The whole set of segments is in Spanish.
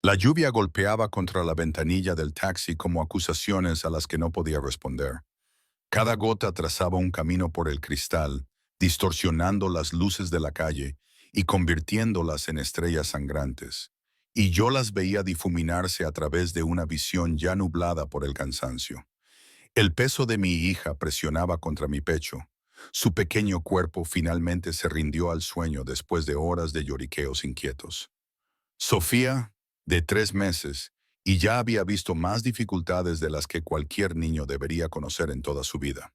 La lluvia golpeaba contra la ventanilla del taxi como acusaciones a las que no podía responder. Cada gota trazaba un camino por el cristal, distorsionando las luces de la calle y convirtiéndolas en estrellas sangrantes. Y yo las veía difuminarse a través de una visión ya nublada por el cansancio. El peso de mi hija presionaba contra mi pecho. Su pequeño cuerpo finalmente se rindió al sueño después de horas de lloriqueos inquietos. Sofía, de 3 meses, y ya había visto más dificultades de las que cualquier niño debería conocer en toda su vida.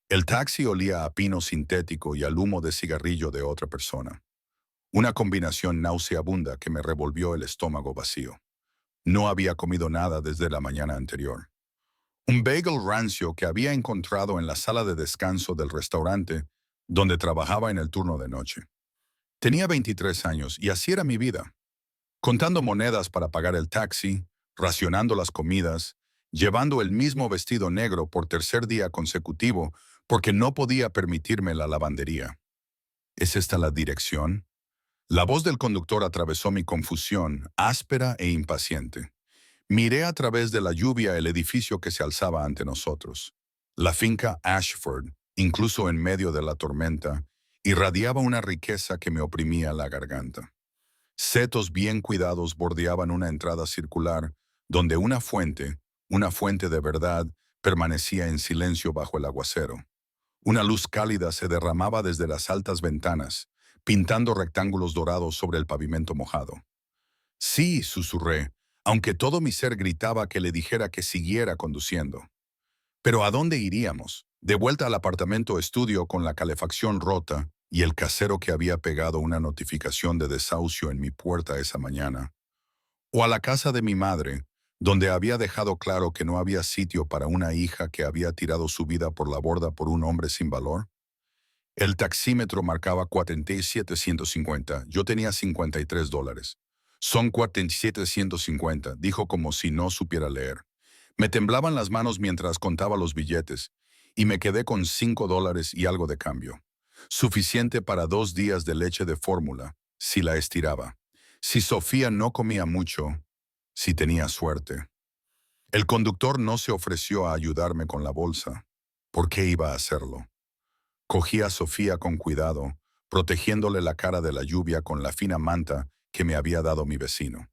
El taxi olía a pino sintético y al humo de cigarrillo de otra persona. Una combinación nauseabunda que me revolvió el estómago vacío. No había comido nada desde la mañana anterior. Un bagel rancio que había encontrado en la sala de descanso del restaurante donde trabajaba en el turno de noche. Tenía 23 años y así era mi vida. Contando monedas para pagar el taxi, racionando las comidas, llevando el mismo vestido negro por tercer día consecutivo porque no podía permitirme la lavandería. ¿Es esta la dirección? La voz del conductor atravesó mi confusión, áspera e impaciente. Miré a través de la lluvia el edificio que se alzaba ante nosotros. La finca Ashford, incluso en medio de la tormenta, irradiaba una riqueza que me oprimía la garganta. Setos bien cuidados bordeaban una entrada circular donde una fuente de verdad, permanecía en silencio bajo el aguacero. Una luz cálida se derramaba desde las altas ventanas, pintando rectángulos dorados sobre el pavimento mojado. Sí, susurré, aunque todo mi ser gritaba que le dijera que siguiera conduciendo. Pero ¿a dónde iríamos? De vuelta al apartamento estudio con la calefacción rota y el casero que había pegado una notificación de desahucio en mi puerta esa mañana. O a la casa de mi madre, donde había dejado claro que no había sitio para una hija que había tirado su vida por la borda por un hombre sin valor. El taxímetro marcaba 47,150. Yo tenía $53. Son 47,150, dijo como si no supiera leer. Me temblaban las manos mientras contaba los billetes, y me quedé con $5 y algo de cambio. Suficiente para 2 días de leche de fórmula, si la estiraba. Si Sofía no comía mucho, si tenía suerte. El conductor no se ofreció a ayudarme con la bolsa. ¿Por qué iba a hacerlo? Cogí a Sofía con cuidado, protegiéndole la cara de la lluvia con la fina manta que me había dado mi vecino.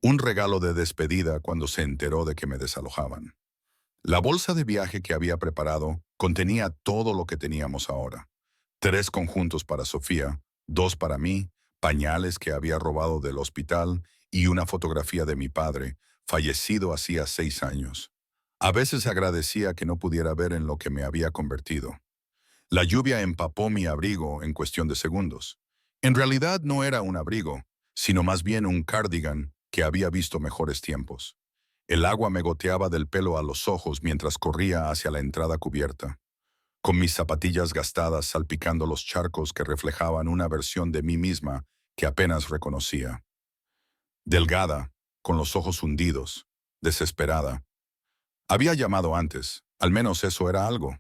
Un regalo de despedida cuando se enteró de que me desalojaban. La bolsa de viaje que había preparado contenía todo lo que teníamos ahora. 3 conjuntos para Sofía, 2 para mí, pañales que había robado del hospital y una fotografía de mi padre, fallecido hacía 6 años. A veces agradecía que no pudiera ver en lo que me había convertido. La lluvia empapó mi abrigo en cuestión de segundos. En realidad no era un abrigo, sino más bien un cardigan que había visto mejores tiempos. El agua me goteaba del pelo a los ojos mientras corría hacia la entrada cubierta, con mis zapatillas gastadas salpicando los charcos que reflejaban una versión de mí misma que apenas reconocía. Delgada, con los ojos hundidos, desesperada. Había llamado antes, al menos eso era algo.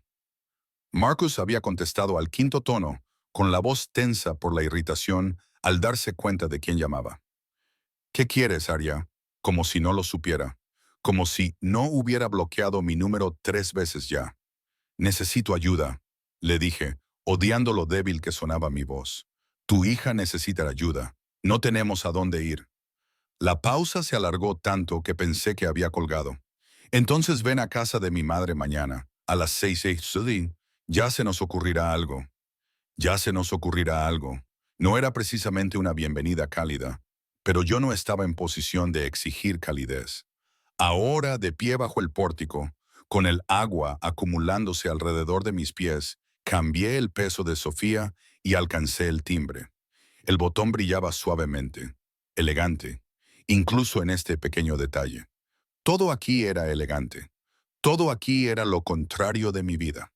Marcus había contestado al quinto tono, con la voz tensa por la irritación al darse cuenta de quién llamaba. ¿Qué quieres, Arya? Como si no lo supiera, como si no hubiera bloqueado mi número 3 veces ya. Necesito ayuda, le dije, odiando lo débil que sonaba mi voz. Tu hija necesita ayuda. No tenemos a dónde ir. La pausa se alargó tanto que pensé que había colgado. Entonces ven a casa de mi madre mañana, a las 6:30. Ya se nos ocurrirá algo. Ya se nos ocurrirá algo. No era precisamente una bienvenida cálida, pero yo no estaba en posición de exigir calidez. Ahora, de pie bajo el pórtico, con el agua acumulándose alrededor de mis pies, cambié el peso de Sofía y alcancé el timbre. El botón brillaba suavemente, elegante, incluso en este pequeño detalle. Todo aquí era elegante. Todo aquí era lo contrario de mi vida.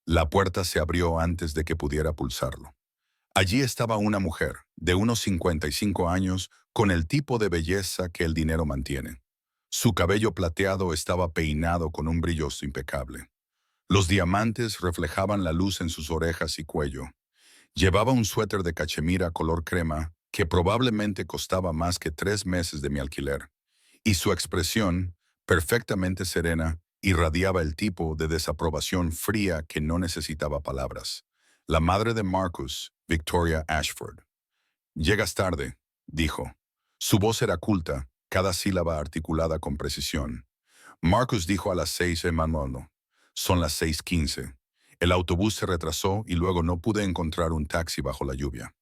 La puerta se abrió antes de que pudiera pulsarlo. Allí estaba una mujer, de unos 55 años, con el tipo de belleza que el dinero mantiene. Su cabello plateado estaba peinado con un brillo impecable. Los diamantes reflejaban la luz en sus orejas y cuello. Llevaba un suéter de cachemira color crema que probablemente costaba más que 3 meses de mi alquiler, y su expresión, perfectamente serena, irradiaba el tipo de desaprobación fría que no necesitaba palabras. La madre de Marcus, Victoria Ashford. «Llegas tarde», dijo. Su voz era culta, cada sílaba articulada con precisión. Marcus dijo a las 6 en Manolo. Son las 6:15. El autobús se retrasó y luego no pude encontrar un taxi bajo la lluvia.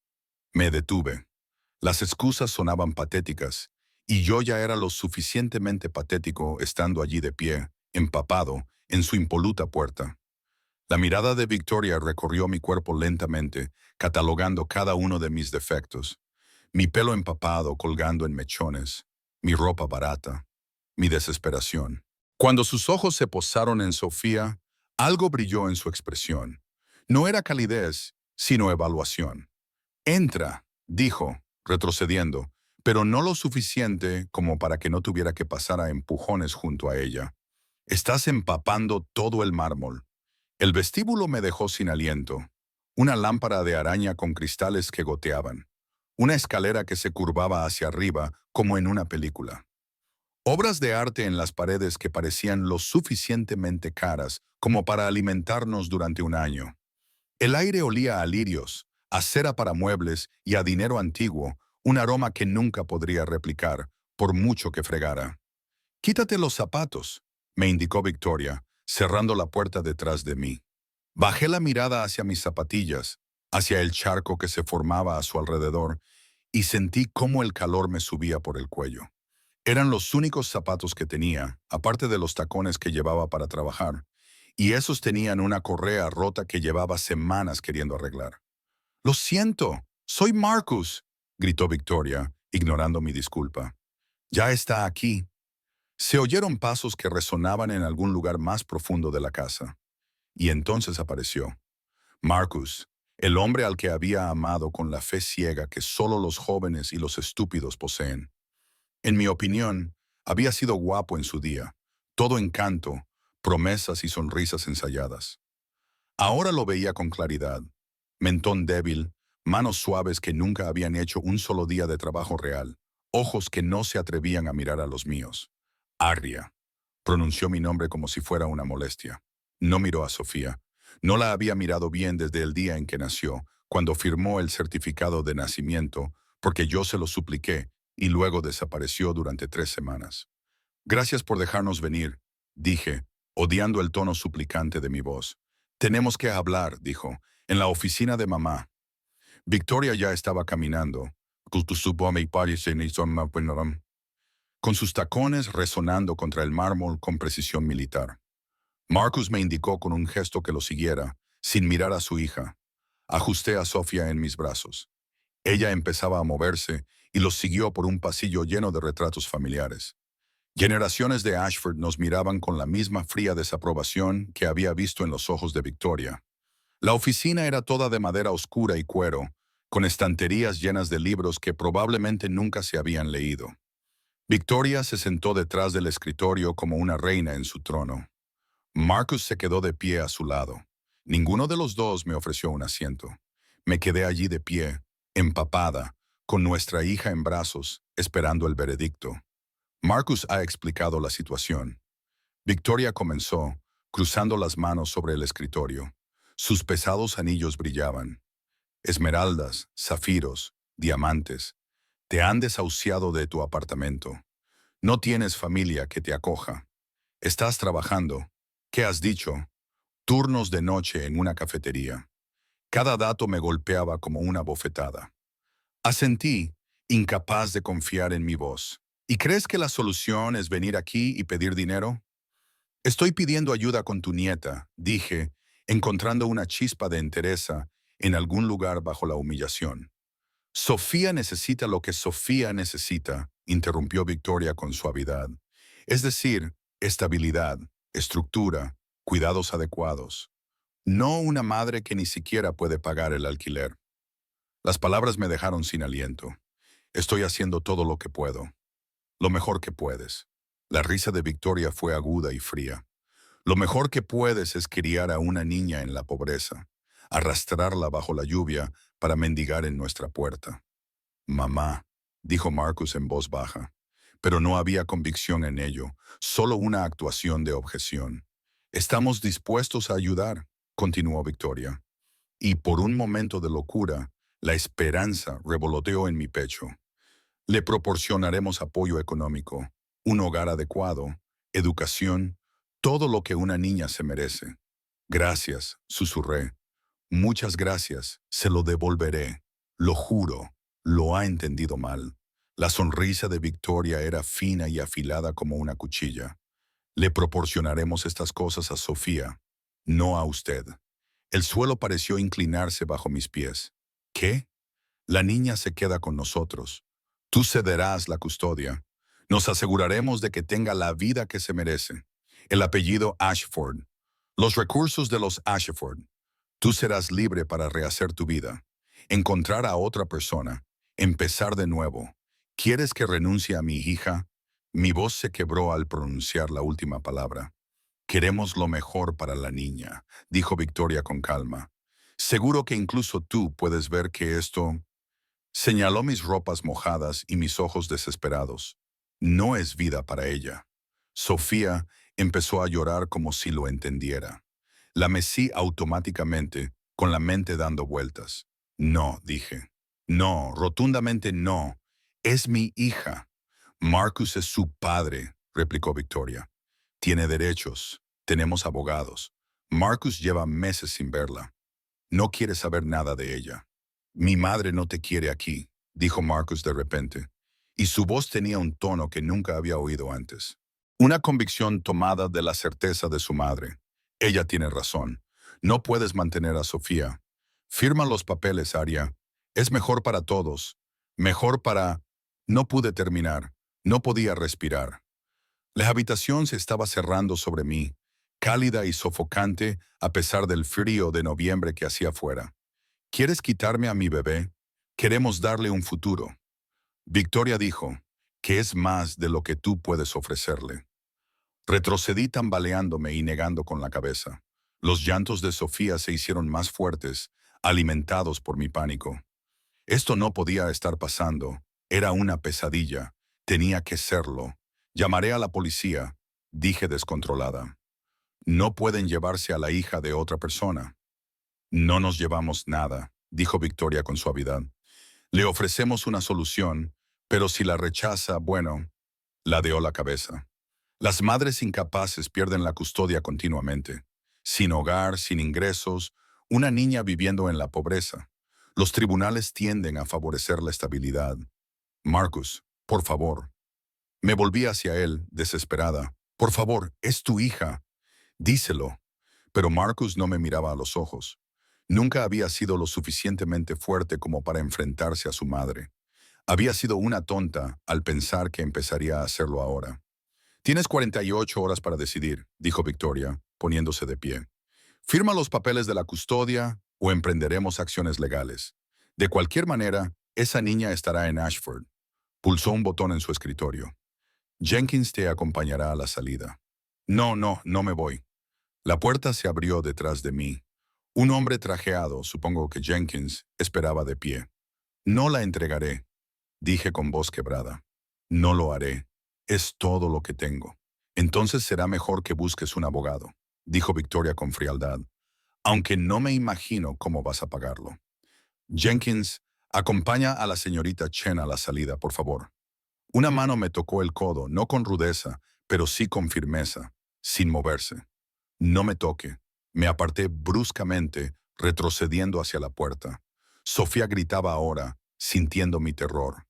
Me detuve. Las excusas sonaban patéticas, y yo ya era lo suficientemente patético estando allí de pie, empapado, en su impoluta puerta. La mirada de Victoria recorrió mi cuerpo lentamente, catalogando cada uno de mis defectos. Mi pelo empapado colgando en mechones, mi ropa barata, mi desesperación. Cuando sus ojos se posaron en Sofía, algo brilló en su expresión. No era calidez, sino evaluación. «Entra», dijo, retrocediendo, pero no lo suficiente como para que no tuviera que pasar a empujones junto a ella. «Estás empapando todo el mármol». El vestíbulo me dejó sin aliento. Una lámpara de araña con cristales que goteaban. Una escalera que se curvaba hacia arriba como en una película. Obras de arte en las paredes que parecían lo suficientemente caras como para alimentarnos durante un año. El aire olía a lirios, a cera para muebles y a dinero antiguo, un aroma que nunca podría replicar, por mucho que fregara. «Quítate los zapatos», me indicó Victoria, cerrando la puerta detrás de mí. Bajé la mirada hacia mis zapatillas, hacia el charco que se formaba a su alrededor, y sentí cómo el calor me subía por el cuello. Eran los únicos zapatos que tenía, aparte de los tacones que llevaba para trabajar, y esos tenían una correa rota que llevaba semanas queriendo arreglar. «Lo siento, soy Marcus», gritó Victoria, ignorando mi disculpa. «Ya está aquí». Se oyeron pasos que resonaban en algún lugar más profundo de la casa. Y entonces apareció. Marcus, el hombre al que había amado con la fe ciega que solo los jóvenes y los estúpidos poseen. En mi opinión, había sido guapo en su día, todo encanto, promesas y sonrisas ensayadas. Ahora lo veía con claridad. Mentón débil, manos suaves que nunca habían hecho un solo día de trabajo real, ojos que no se atrevían a mirar a los míos. «Arria», pronunció mi nombre como si fuera una molestia. No miró a Sofía. No la había mirado bien desde el día en que nació, cuando firmó el certificado de nacimiento, porque yo se lo supliqué, y luego desapareció durante 3 semanas. «Gracias por dejarnos venir», dije, odiando el tono suplicante de mi voz. «Tenemos que hablar», dijo, «en la oficina de mamá». Victoria ya estaba caminando, con sus tacones resonando contra el mármol con precisión militar. Marcus me indicó con un gesto que lo siguiera, sin mirar a su hija. Ajusté a Sofía en mis brazos. Ella empezaba a moverse y los siguió por un pasillo lleno de retratos familiares. Generaciones de Ashford nos miraban con la misma fría desaprobación que había visto en los ojos de Victoria. La oficina era toda de madera oscura y cuero, con estanterías llenas de libros que probablemente nunca se habían leído. Victoria se sentó detrás del escritorio como una reina en su trono. Marcus se quedó de pie a su lado. Ninguno de los dos me ofreció un asiento. Me quedé allí de pie, empapada, con nuestra hija en brazos, esperando el veredicto. Marcus ha explicado la situación. Victoria comenzó, cruzando las manos sobre el escritorio. Sus pesados anillos brillaban. «Esmeraldas, zafiros, diamantes. Te han desahuciado de tu apartamento. No tienes familia que te acoja. Estás trabajando. ¿Qué has dicho? Turnos de noche en una cafetería». Cada dato me golpeaba como una bofetada. Asentí, incapaz de confiar en mi voz. «¿Y crees que la solución es venir aquí y pedir dinero?» «Estoy pidiendo ayuda con tu nieta», dije, encontrando una chispa de entereza en algún lugar bajo la humillación. «Sofía necesita lo que Sofía necesita», interrumpió Victoria con suavidad. «Es decir, estabilidad, estructura, cuidados adecuados. No una madre que ni siquiera puede pagar el alquiler». Las palabras me dejaron sin aliento. «Estoy haciendo todo lo que puedo. Lo mejor que puedes». La risa de Victoria fue aguda y fría. «Lo mejor que puedes es criar a una niña en la pobreza, arrastrarla bajo la lluvia para mendigar en nuestra puerta». Mamá, dijo Marcus en voz baja, pero no había convicción en ello, solo una actuación de objeción. Estamos dispuestos a ayudar, continuó Victoria. Y por un momento de locura, la esperanza revoloteó en mi pecho. Le proporcionaremos apoyo económico, un hogar adecuado, educación, todo lo que una niña se merece. Gracias, susurré. Muchas gracias, se lo devolveré. Lo juro, lo ha entendido mal. La sonrisa de Victoria era fina y afilada como una cuchilla. Le proporcionaremos estas cosas a Sofía, no a usted. El suelo pareció inclinarse bajo mis pies. ¿Qué? La niña se queda con nosotros. Tú cederás la custodia. Nos aseguraremos de que tenga la vida que se merece. El apellido Ashford. Los recursos de los Ashford. Tú serás libre para rehacer tu vida. Encontrar a otra persona. Empezar de nuevo. ¿Quieres que renuncie a mi hija? Mi voz se quebró al pronunciar la última palabra. Queremos lo mejor para la niña, dijo Victoria con calma. Seguro que incluso tú puedes ver que esto... Señaló mis ropas mojadas y mis ojos desesperados. No es vida para ella. Sofía empezó a llorar como si lo entendiera. La mecí automáticamente, con la mente dando vueltas. No, dije. No, rotundamente no. Es mi hija. Marcus es su padre, replicó Victoria. Tiene derechos. Tenemos abogados. Marcus lleva meses sin verla. No quiere saber nada de ella. Mi madre no te quiere aquí, dijo Marcus de repente, y su voz tenía un tono que nunca había oído antes. Una convicción tomada de la certeza de su madre. Ella tiene razón. No puedes mantener a Sofía. Firma los papeles, Aria. Es mejor para todos. Mejor para... No pude terminar. No podía respirar. La habitación se estaba cerrando sobre mí, cálida y sofocante a pesar del frío de noviembre que hacía fuera. ¿Quieres quitarme a mi bebé? Queremos darle un futuro. Victoria dijo, que es más de lo que tú puedes ofrecerle. Retrocedí tambaleándome y negando con la cabeza. Los llantos de Sofía se hicieron más fuertes, alimentados por mi pánico. Esto no podía estar pasando. Era una pesadilla. Tenía que serlo. Llamaré a la policía, dije descontrolada. No pueden llevarse a la hija de otra persona. No nos llevamos nada, dijo Victoria con suavidad. Le ofrecemos una solución, pero si la rechaza, bueno, ladeó la cabeza. Las madres incapaces pierden la custodia continuamente. Sin hogar, sin ingresos, una niña viviendo en la pobreza. Los tribunales tienden a favorecer la estabilidad. Marcus, por favor. Me volví hacia él, desesperada. Por favor, es tu hija. Díselo. Pero Marcus no me miraba a los ojos. Nunca había sido lo suficientemente fuerte como para enfrentarse a su madre. Había sido una tonta al pensar que empezaría a hacerlo ahora. Tienes 48 horas para decidir, dijo Victoria, poniéndose de pie. Firma los papeles de la custodia o emprenderemos acciones legales. De cualquier manera, esa niña estará en Ashford. Pulsó un botón en su escritorio. Jenkins te acompañará a la salida. No, no, no me voy. La puerta se abrió detrás de mí. Un hombre trajeado, supongo que Jenkins, esperaba de pie. No la entregaré, dije con voz quebrada. No lo haré. Es todo lo que tengo. Entonces será mejor que busques un abogado, dijo Victoria con frialdad, aunque no me imagino cómo vas a pagarlo. Jenkins, acompaña a la señorita Chen a la salida, por favor. Una mano me tocó el codo, no con rudeza, pero sí con firmeza, sin moverse. No me toque. Me aparté bruscamente, retrocediendo hacia la puerta. Sofía gritaba ahora, sintiendo mi terror.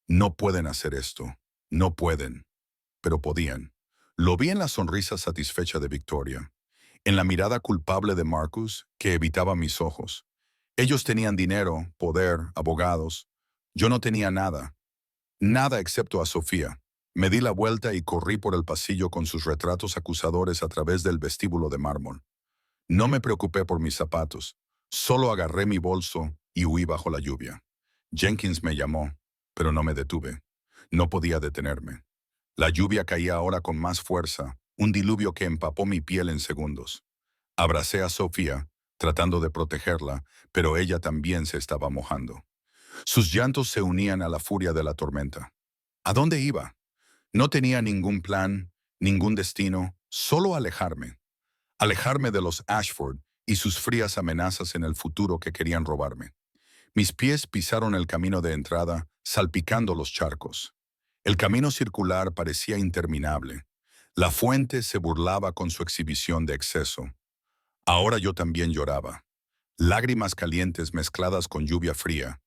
No pueden hacer esto. No pueden. Pero podían. Lo vi en la sonrisa satisfecha de Victoria, en la mirada culpable de Marcus, que evitaba mis ojos. Ellos tenían dinero, poder, abogados. Yo no tenía nada. Nada excepto a Sofía. Me di la vuelta y corrí por el pasillo con sus retratos acusadores a través del vestíbulo de mármol. No me preocupé por mis zapatos. Solo agarré mi bolso y huí bajo la lluvia. Jenkins me llamó, pero no me detuve. No podía detenerme. La lluvia caía ahora con más fuerza, un diluvio que empapó mi piel en segundos. Abracé a Sofía, tratando de protegerla, pero ella también se estaba mojando. Sus llantos se unían a la furia de la tormenta. ¿A dónde iba? No tenía ningún plan, ningún destino, solo alejarme. Alejarme de los Ashford y sus frías amenazas en el futuro que querían robarme. Mis pies pisaron el camino de entrada, salpicando los charcos. El camino circular parecía interminable. La fuente se burlaba con su exhibición de exceso. Ahora yo también lloraba. Lágrimas calientes mezcladas con lluvia fría.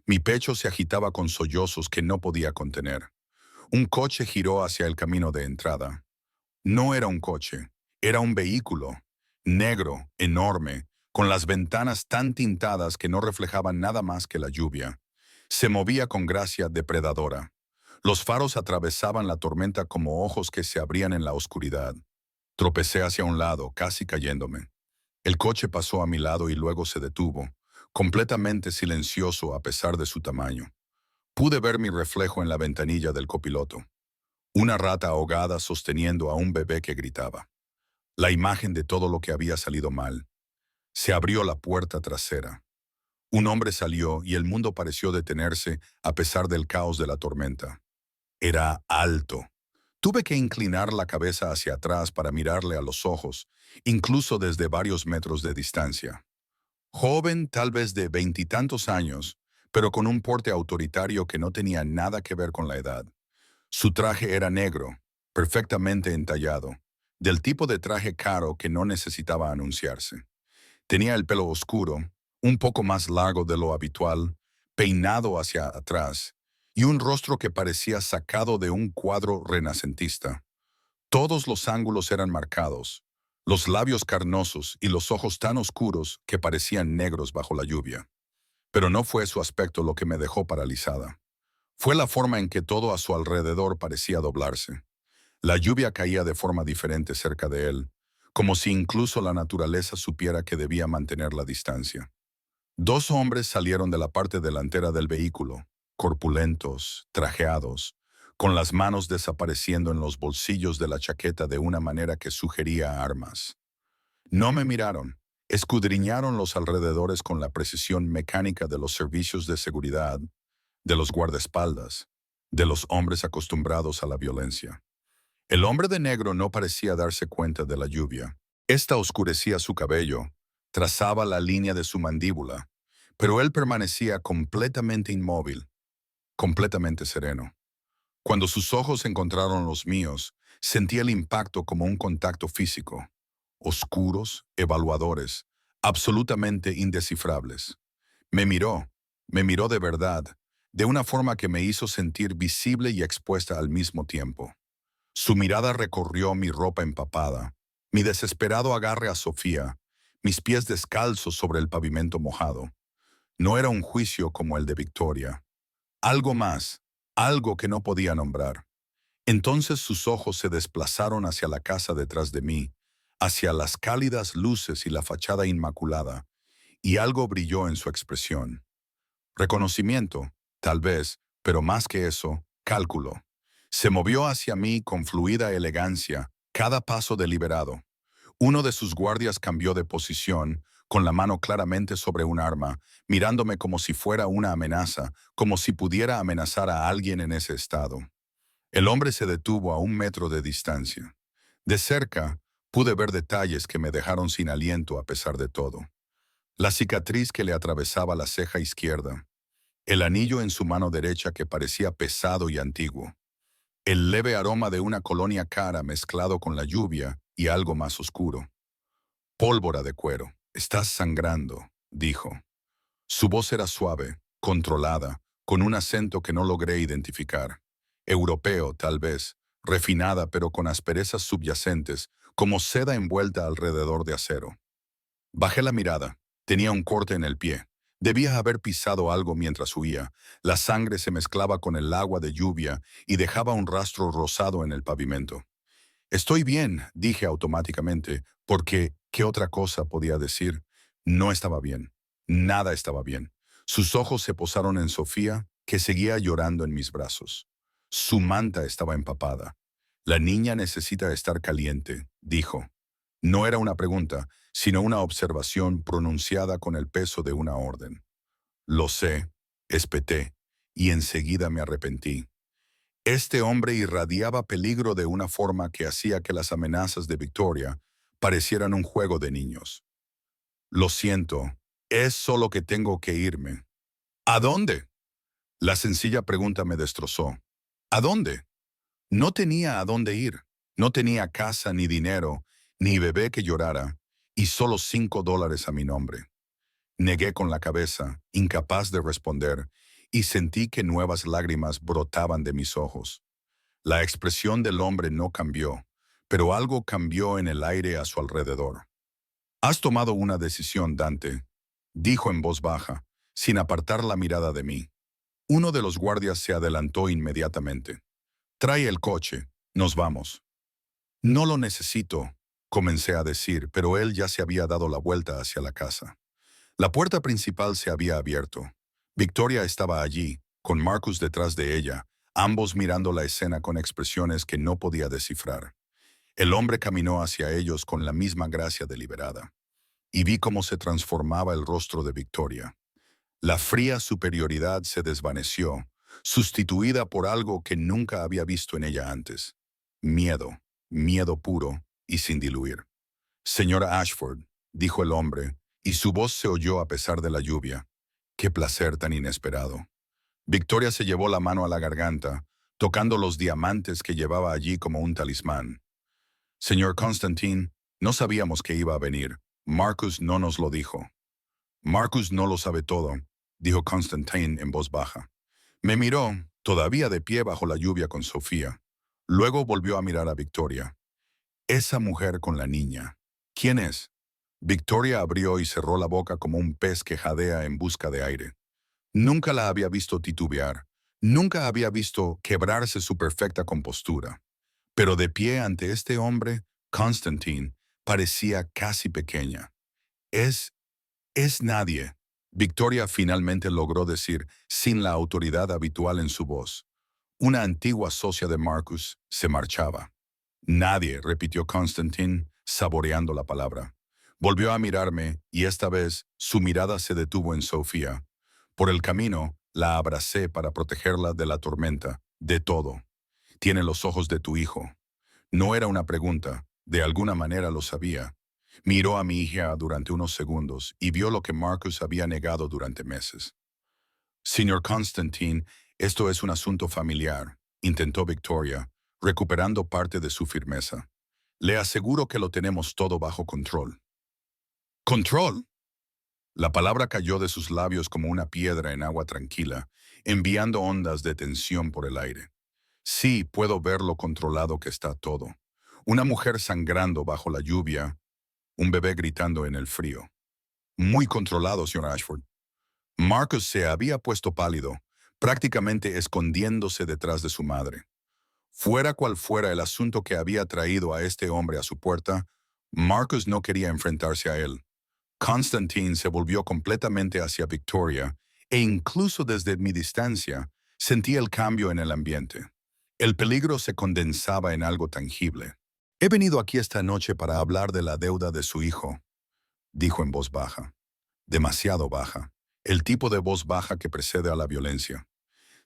Mi pecho se agitaba con sollozos que no podía contener. Un coche giró hacia el camino de entrada. No era un coche, era un vehículo. Negro, enorme, con las ventanas tan tintadas que no reflejaban nada más que la lluvia. Se movía con gracia depredadora. Los faros atravesaban la tormenta como ojos que se abrían en la oscuridad. Tropecé hacia un lado, casi cayéndome. El coche pasó a mi lado y luego se detuvo, completamente silencioso a pesar de su tamaño. Pude ver mi reflejo en la ventanilla del copiloto. Una rata ahogada sosteniendo a un bebé que gritaba. La imagen de todo lo que había salido mal. Se abrió la puerta trasera. Un hombre salió y el mundo pareció detenerse a pesar del caos de la tormenta. Era alto. Tuve que inclinar la cabeza hacia atrás para mirarle a los ojos, incluso desde varios metros de distancia. Joven, tal vez de veintitantos años, pero con un porte autoritario que no tenía nada que ver con la edad. Su traje era negro, perfectamente entallado, del tipo de traje caro que no necesitaba anunciarse. Tenía el pelo oscuro, un poco más largo de lo habitual, peinado hacia atrás, y un rostro que parecía sacado de un cuadro renacentista. Todos los ángulos eran marcados, los labios carnosos y los ojos tan oscuros que parecían negros bajo la lluvia. Pero no fue su aspecto lo que me dejó paralizada. Fue la forma en que todo a su alrededor parecía doblarse. La lluvia caía de forma diferente cerca de él, como si incluso la naturaleza supiera que debía mantener la distancia. Dos hombres salieron de la parte delantera del vehículo, corpulentos, trajeados, con las manos desapareciendo en los bolsillos de la chaqueta de una manera que sugería armas. No me miraron, escudriñaron los alrededores con la precisión mecánica de los servicios de seguridad, de los guardaespaldas, de los hombres acostumbrados a la violencia. El hombre de negro no parecía darse cuenta de la lluvia. Esta oscurecía su cabello, trazaba la línea de su mandíbula, pero él permanecía completamente inmóvil, completamente sereno. Cuando sus ojos encontraron los míos, sentí el impacto como un contacto físico. Oscuros, evaluadores, absolutamente indescifrables. Me miró, me miró de verdad, de una forma que me hizo sentir visible y expuesta al mismo tiempo. Su mirada recorrió mi ropa empapada, mi desesperado agarre a Sofía, mis pies descalzos sobre el pavimento mojado. No era un juicio como el de Victoria. Algo más, algo que no podía nombrar. Entonces sus ojos se desplazaron hacia la casa detrás de mí, hacia las cálidas luces y la fachada inmaculada, y algo brilló en su expresión. Reconocimiento, tal vez, pero más que eso, cálculo. Se movió hacia mí con fluida elegancia, cada paso deliberado. Uno de sus guardias cambió de posición, con la mano claramente sobre un arma, mirándome como si fuera una amenaza, como si pudiera amenazar a alguien en ese estado. El hombre se detuvo a 1 metro de distancia. De cerca, pude ver detalles que me dejaron sin aliento a pesar de todo. La cicatriz que le atravesaba la ceja izquierda, el anillo en su mano derecha que parecía pesado y antiguo, el leve aroma de una colonia cara mezclado con la lluvia y algo más oscuro. Pólvora de cuero. Estás sangrando, dijo. Su voz era suave, controlada, con un acento que no logré identificar. Europeo, tal vez, refinada pero con asperezas subyacentes, como seda envuelta alrededor de acero. Bajé la mirada. Tenía un corte en el pie. Debía haber pisado algo mientras huía. La sangre se mezclaba con el agua de lluvia y dejaba un rastro rosado en el pavimento. Estoy bien, dije automáticamente, porque ¿qué otra cosa podía decir? No estaba bien. Nada estaba bien. Sus ojos se posaron en Sofía, que seguía llorando en mis brazos. Su manta estaba empapada. La niña necesita estar caliente, dijo. No era una pregunta, sino una observación pronunciada con el peso de una orden. Lo sé, Espeté, y enseguida me arrepentí. Este hombre irradiaba peligro de una forma que hacía que las amenazas de Victoria parecieran un juego de niños. Lo siento, es solo que tengo que irme. ¿A dónde? La sencilla pregunta me destrozó. ¿A dónde? No tenía a dónde ir. No tenía casa ni dinero, ni bebé que llorara, y solo $5 a mi nombre. Negué con la cabeza, incapaz de responder, y sentí que nuevas lágrimas brotaban de mis ojos. La expresión del hombre no cambió, pero algo cambió en el aire a su alrededor. «Has tomado una decisión, Dante», dijo en voz baja, sin apartar la mirada de mí. Uno de los guardias se adelantó inmediatamente. «Trae el coche, nos vamos». «No lo necesito», comencé a decir, pero él ya se había dado la vuelta hacia la casa. La puerta principal se había abierto. Victoria estaba allí, con Marcus detrás de ella, ambos mirando la escena con expresiones que no podía descifrar. El hombre caminó hacia ellos con la misma gracia deliberada, y vi cómo se transformaba el rostro de Victoria. La fría superioridad se desvaneció, sustituida por algo que nunca había visto en ella antes. Miedo, miedo puro y sin diluir. «Señora Ashford», dijo el hombre, y su voz se oyó a pesar de la lluvia. Qué placer tan inesperado. Victoria se llevó la mano a la garganta, tocando los diamantes que llevaba allí como un talismán. «Señor Constantine, no sabíamos que iba a venir. Marcus no nos lo dijo». «Marcus no lo sabe todo», dijo Constantine en voz baja. Me miró, todavía de pie bajo la lluvia con Sofía. Luego volvió a mirar a Victoria. «Esa mujer con la niña. ¿Quién es?» Victoria abrió y cerró la boca como un pez que jadea en busca de aire. Nunca la había visto titubear. Nunca había visto quebrarse su perfecta compostura. Pero de pie ante este hombre, Constantine, parecía casi pequeña. Es nadie», Victoria finalmente logró decir, sin la autoridad habitual en su voz. Una antigua socia de Marcus se marchaba. «Nadie», repitió Constantine, saboreando la palabra. Volvió a mirarme, y esta vez su mirada se detuvo en Sofía. Por el camino, la abracé para protegerla de la tormenta, de todo. «Tiene los ojos de tu hijo». No era una pregunta, de alguna manera lo sabía. Miró a mi hija durante unos segundos y vio lo que Marcus había negado durante meses. «Señor Constantine, esto es un asunto familiar», intentó Victoria, recuperando parte de su firmeza. «Le aseguro que lo tenemos todo bajo control». «¿Control?». La palabra cayó de sus labios como una piedra en agua tranquila, enviando ondas de tensión por el aire. «Sí, puedo ver lo controlado que está todo. Una mujer sangrando bajo la lluvia, un bebé gritando en el frío. Muy controlado, señor Ashford». Marcus se había puesto pálido, prácticamente escondiéndose detrás de su madre. Fuera cual fuera el asunto que había traído a este hombre a su puerta, Marcus no quería enfrentarse a él. Constantine se volvió completamente hacia Victoria, e incluso desde mi distancia, sentí el cambio en el ambiente. El peligro se condensaba en algo tangible. «He venido aquí esta noche para hablar de la deuda de su hijo», dijo en voz baja. Demasiado baja. El tipo de voz baja que precede a la violencia.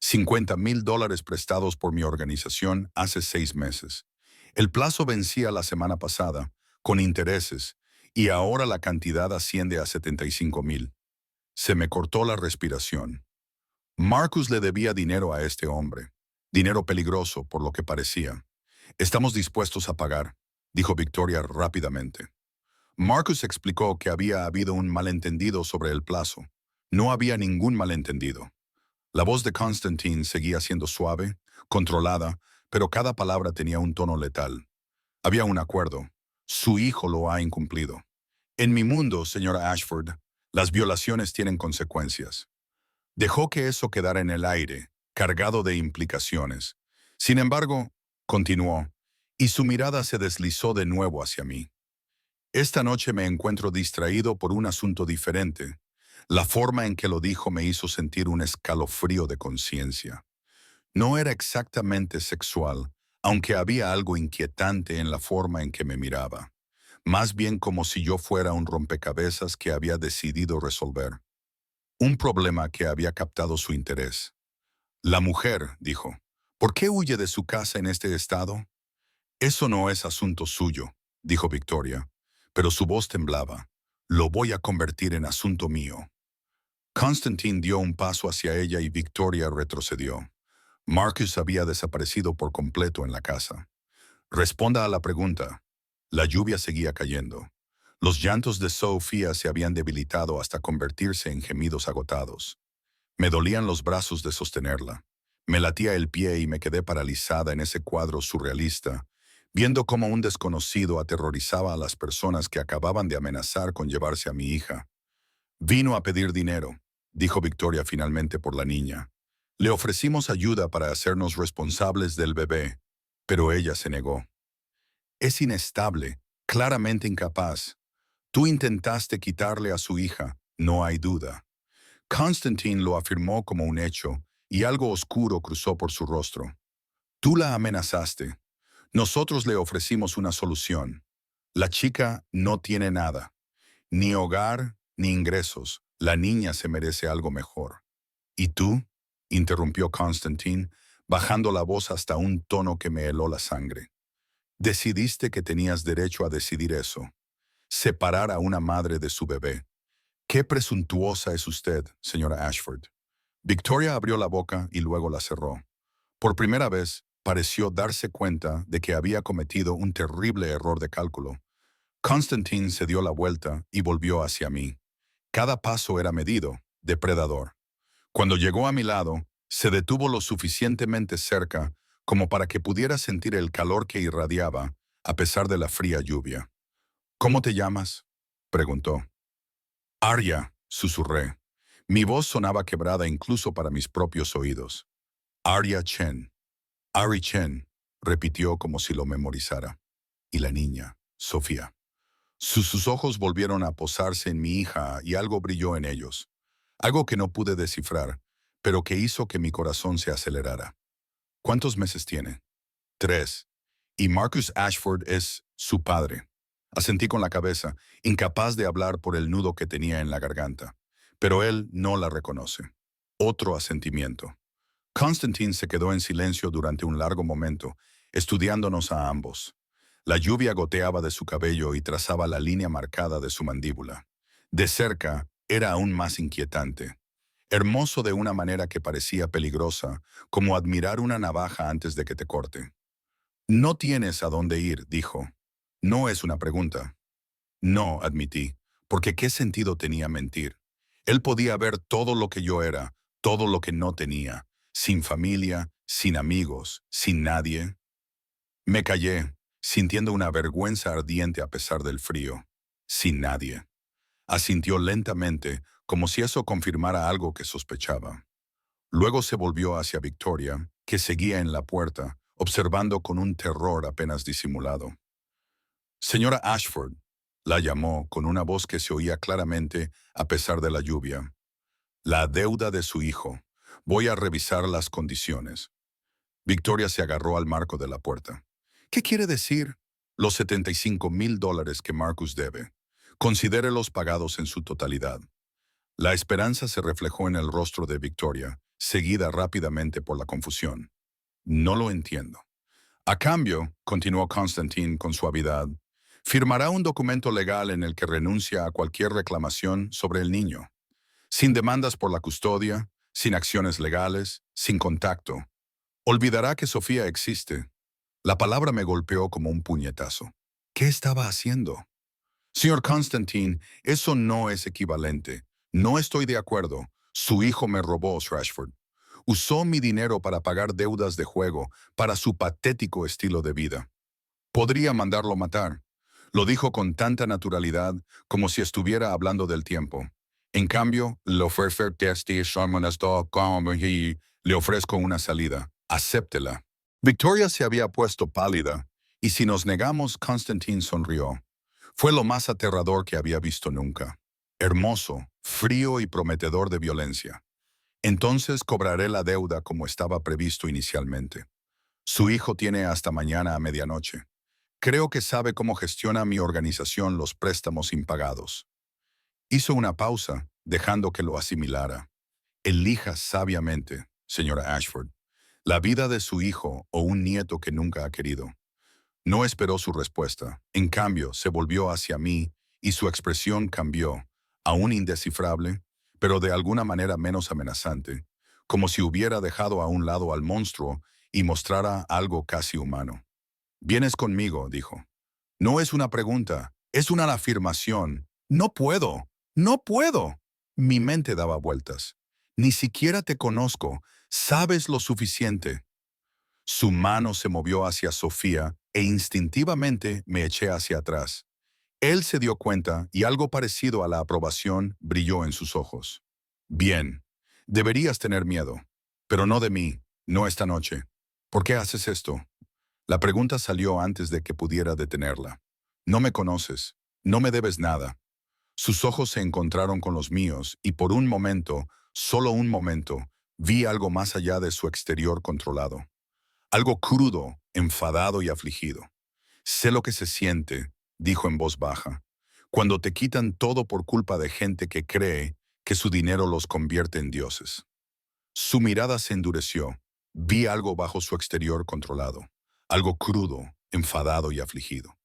$50,000 prestados por mi organización hace 6 meses. El plazo vencía la semana pasada, con intereses, y ahora la cantidad asciende a 75,000. Se me cortó la respiración. Marcus le debía dinero a este hombre. Dinero peligroso, por lo que parecía. «Estamos dispuestos a pagar», dijo Victoria rápidamente. Marcus explicó que había habido un malentendido sobre el plazo. No había ningún malentendido. La voz de Constantine seguía siendo suave, controlada, pero cada palabra tenía un tono letal. Había un acuerdo. Su hijo lo ha incumplido. «En mi mundo, señora Ashford, las violaciones tienen consecuencias». Dejó que eso quedara en el aire, cargado de implicaciones. Sin embargo, continuó, y su mirada se deslizó de nuevo hacia mí. «Esta noche me encuentro distraído por un asunto diferente». La forma en que lo dijo me hizo sentir un escalofrío de conciencia. No era exactamente sexual, aunque había algo inquietante en la forma en que me miraba. Más bien como si yo fuera un rompecabezas que había decidido resolver. Un problema que había captado su interés. La mujer, dijo, ¿por qué huye de su casa en este estado? Eso no es asunto suyo, dijo Victoria, pero su voz temblaba. Lo voy a convertir en asunto mío. Constantine dio un paso hacia ella y Victoria retrocedió. Marcus había desaparecido por completo en la casa. Responda a la pregunta. La lluvia seguía cayendo. Los llantos de Sofía se habían debilitado hasta convertirse en gemidos agotados. Me dolían los brazos de sostenerla. Me latía el pie y me quedé paralizada en ese cuadro surrealista, viendo cómo un desconocido aterrorizaba a las personas que acababan de amenazar con llevarse a mi hija. Vino a pedir dinero, dijo Victoria finalmente por la niña. Le ofrecimos ayuda para hacernos responsables del bebé, pero ella se negó. Es inestable, claramente incapaz. Tú intentaste quitarle a su hija, no hay duda. Constantine lo afirmó como un hecho, y algo oscuro cruzó por su rostro. Tú la amenazaste. Nosotros le ofrecimos una solución. La chica no tiene nada, ni hogar, ni ingresos. La niña se merece algo mejor. ¿Y tú? Interrumpió Constantine, bajando la voz hasta un tono que me heló la sangre. Decidiste que tenías derecho a decidir eso. Separar a una madre de su bebé. Qué presuntuosa es usted, señora Ashford. Victoria abrió la boca y luego la cerró. Por primera vez, pareció darse cuenta de que había cometido un terrible error de cálculo. Constantine se dio la vuelta y volvió hacia mí. Cada paso era medido, depredador. Cuando llegó a mi lado, se detuvo lo suficientemente cerca como para que pudiera sentir el calor que irradiaba, a pesar de la fría lluvia. ¿Cómo te llamas?, preguntó. Arya, susurré. Mi voz sonaba quebrada incluso para mis propios oídos. Arya Chen. Ari Chen, repitió como si lo memorizara. Y la niña, Sofía. Sus ojos volvieron a posarse en mi hija y algo brilló en ellos. Algo que no pude descifrar, pero que hizo que mi corazón se acelerara. ¿Cuántos meses tiene? 3. Y Marcus Ashford es su padre. Asentí con la cabeza, incapaz de hablar por el nudo que tenía en la garganta. Pero él no la reconoce. Otro asentimiento. Constantine se quedó en silencio durante un largo momento, estudiándonos a ambos. La lluvia goteaba de su cabello y trazaba la línea marcada de su mandíbula. De cerca, era aún más inquietante. Hermoso de una manera que parecía peligrosa, como admirar una navaja antes de que te corte. No tienes a dónde ir, dijo. No es una pregunta. No, admití, porque ¿qué sentido tenía mentir? Él podía ver todo lo que yo era, todo lo que no tenía, sin familia, sin amigos, sin nadie. Me callé, sintiendo una vergüenza ardiente a pesar del frío. Sin nadie. Asintió lentamente, como si eso confirmara algo que sospechaba. Luego se volvió hacia Victoria, que seguía en la puerta, observando con un terror apenas disimulado. Señora Ashford, la llamó con una voz que se oía claramente a pesar de la lluvia. La deuda de su hijo. Voy a revisar las condiciones. Victoria se agarró al marco de la puerta. ¿Qué quiere decir? Los $75,000 que Marcus debe. Considérelos pagados en su totalidad. La esperanza se reflejó en el rostro de Victoria, seguida rápidamente por la confusión. No lo entiendo. A cambio, continuó Constantine con suavidad, firmará un documento legal en el que renuncia a cualquier reclamación sobre el niño. Sin demandas por la custodia, sin acciones legales, sin contacto. Olvidará que Sofía existe. La palabra me golpeó como un puñetazo. ¿Qué estaba haciendo? Señor Constantine, eso no es equivalente. No estoy de acuerdo. Su hijo me robó, Rashford. Usó mi dinero para pagar deudas de juego, para su patético estilo de vida. Podría mandarlo matar. Lo dijo con tanta naturalidad como si estuviera hablando del tiempo. En cambio, le ofrezco una salida. Acéptela. Victoria se había puesto pálida, y si nos negamos, Constantine sonrió. Fue lo más aterrador que había visto nunca. Hermoso, frío y prometedor de violencia. Entonces cobraré la deuda como estaba previsto inicialmente. Su hijo tiene hasta mañana a medianoche. Creo que sabe cómo gestiona mi organización los préstamos impagados. Hizo una pausa, dejando que lo asimilara. Elija sabiamente, señora Ashford, la vida de su hijo o un nieto que nunca ha querido. No esperó su respuesta. En cambio, se volvió hacia mí y su expresión cambió, aún indescifrable, pero de alguna manera menos amenazante, como si hubiera dejado a un lado al monstruo y mostrara algo casi humano. «Vienes conmigo», dijo. «No es una pregunta, es una afirmación. No puedo, no puedo». Mi mente daba vueltas. «Ni siquiera te conozco. Sabes lo suficiente». Su mano se movió hacia Sofía e instintivamente me eché hacia atrás. Él se dio cuenta y algo parecido a la aprobación brilló en sus ojos. «Bien, deberías tener miedo, pero no de mí, no esta noche. ¿Por qué haces esto?» La pregunta salió antes de que pudiera detenerla. «No me conoces, no me debes nada». Sus ojos se encontraron con los míos y por un momento, solo un momento, vi algo más allá de su exterior controlado. Algo crudo, enfadado y afligido. «Sé lo que se siente», dijo en voz baja, «cuando te quitan todo por culpa de gente que cree que su dinero los convierte en dioses». Su mirada se endureció. Vi algo bajo su exterior controlado. Algo crudo, enfadado y afligido.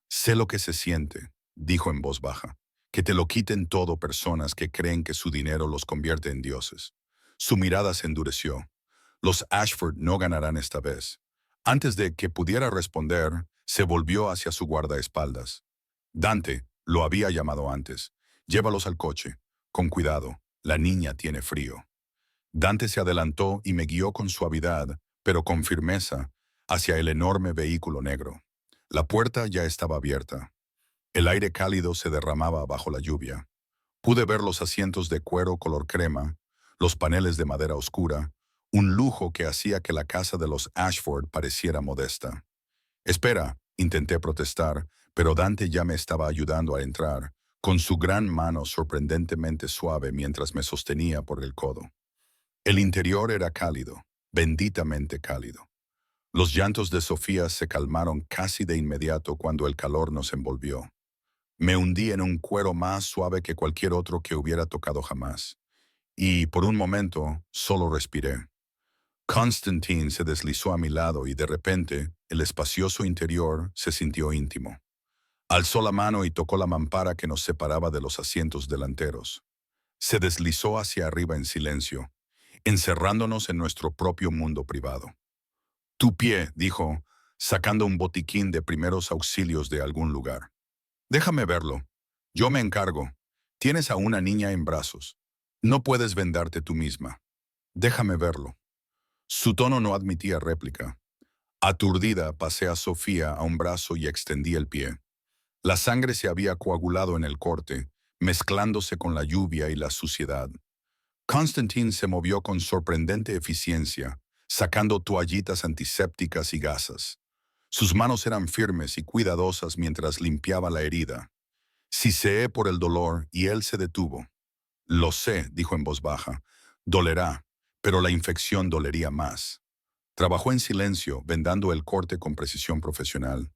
«Sé lo que se siente», dijo en voz baja, «que te lo quiten todo personas que creen que su dinero los convierte en dioses». Su mirada se endureció. «Los Ashford no ganarán esta vez». Antes de que pudiera responder, se volvió hacia su guardaespaldas. «Dante», lo había llamado antes, «llévalos al coche. Con cuidado, la niña tiene frío». Dante se adelantó y me guió con suavidad, pero con firmeza, hacia el enorme vehículo negro. La puerta ya estaba abierta. El aire cálido se derramaba bajo la lluvia. Pude ver los asientos de cuero color crema, los paneles de madera oscura, un lujo que hacía que la casa de los Ashford pareciera modesta. «Espera», intenté protestar, pero Dante ya me estaba ayudando a entrar, con su gran mano sorprendentemente suave mientras me sostenía por el codo. El interior era cálido, benditamente cálido. Los llantos de Sofía se calmaron casi de inmediato cuando el calor nos envolvió. Me hundí en un cuero más suave que cualquier otro que hubiera tocado jamás. Y, por un momento, solo respiré. Constantine se deslizó a mi lado y de repente, el espacioso interior se sintió íntimo. Alzó la mano y tocó la mampara que nos separaba de los asientos delanteros. Se deslizó hacia arriba en silencio, encerrándonos en nuestro propio mundo privado. «Tu pie», dijo, sacando un botiquín de primeros auxilios de algún lugar. «Déjame verlo. Yo me encargo. Tienes a una niña en brazos. No puedes vendarte tú misma. Déjame verlo». Su tono no admitía réplica. Aturdida, pasé a Sofía a un brazo y extendí el pie. La sangre se había coagulado en el corte, mezclándose con la lluvia y la suciedad. Constantine se movió con sorprendente eficiencia, sacando toallitas antisépticas y gasas. Sus manos eran firmes y cuidadosas mientras limpiaba la herida. Siseé por el dolor y él se detuvo. «Lo sé», dijo en voz baja. «Dolerá, pero la infección dolería más». Trabajó en silencio, vendando el corte con precisión profesional.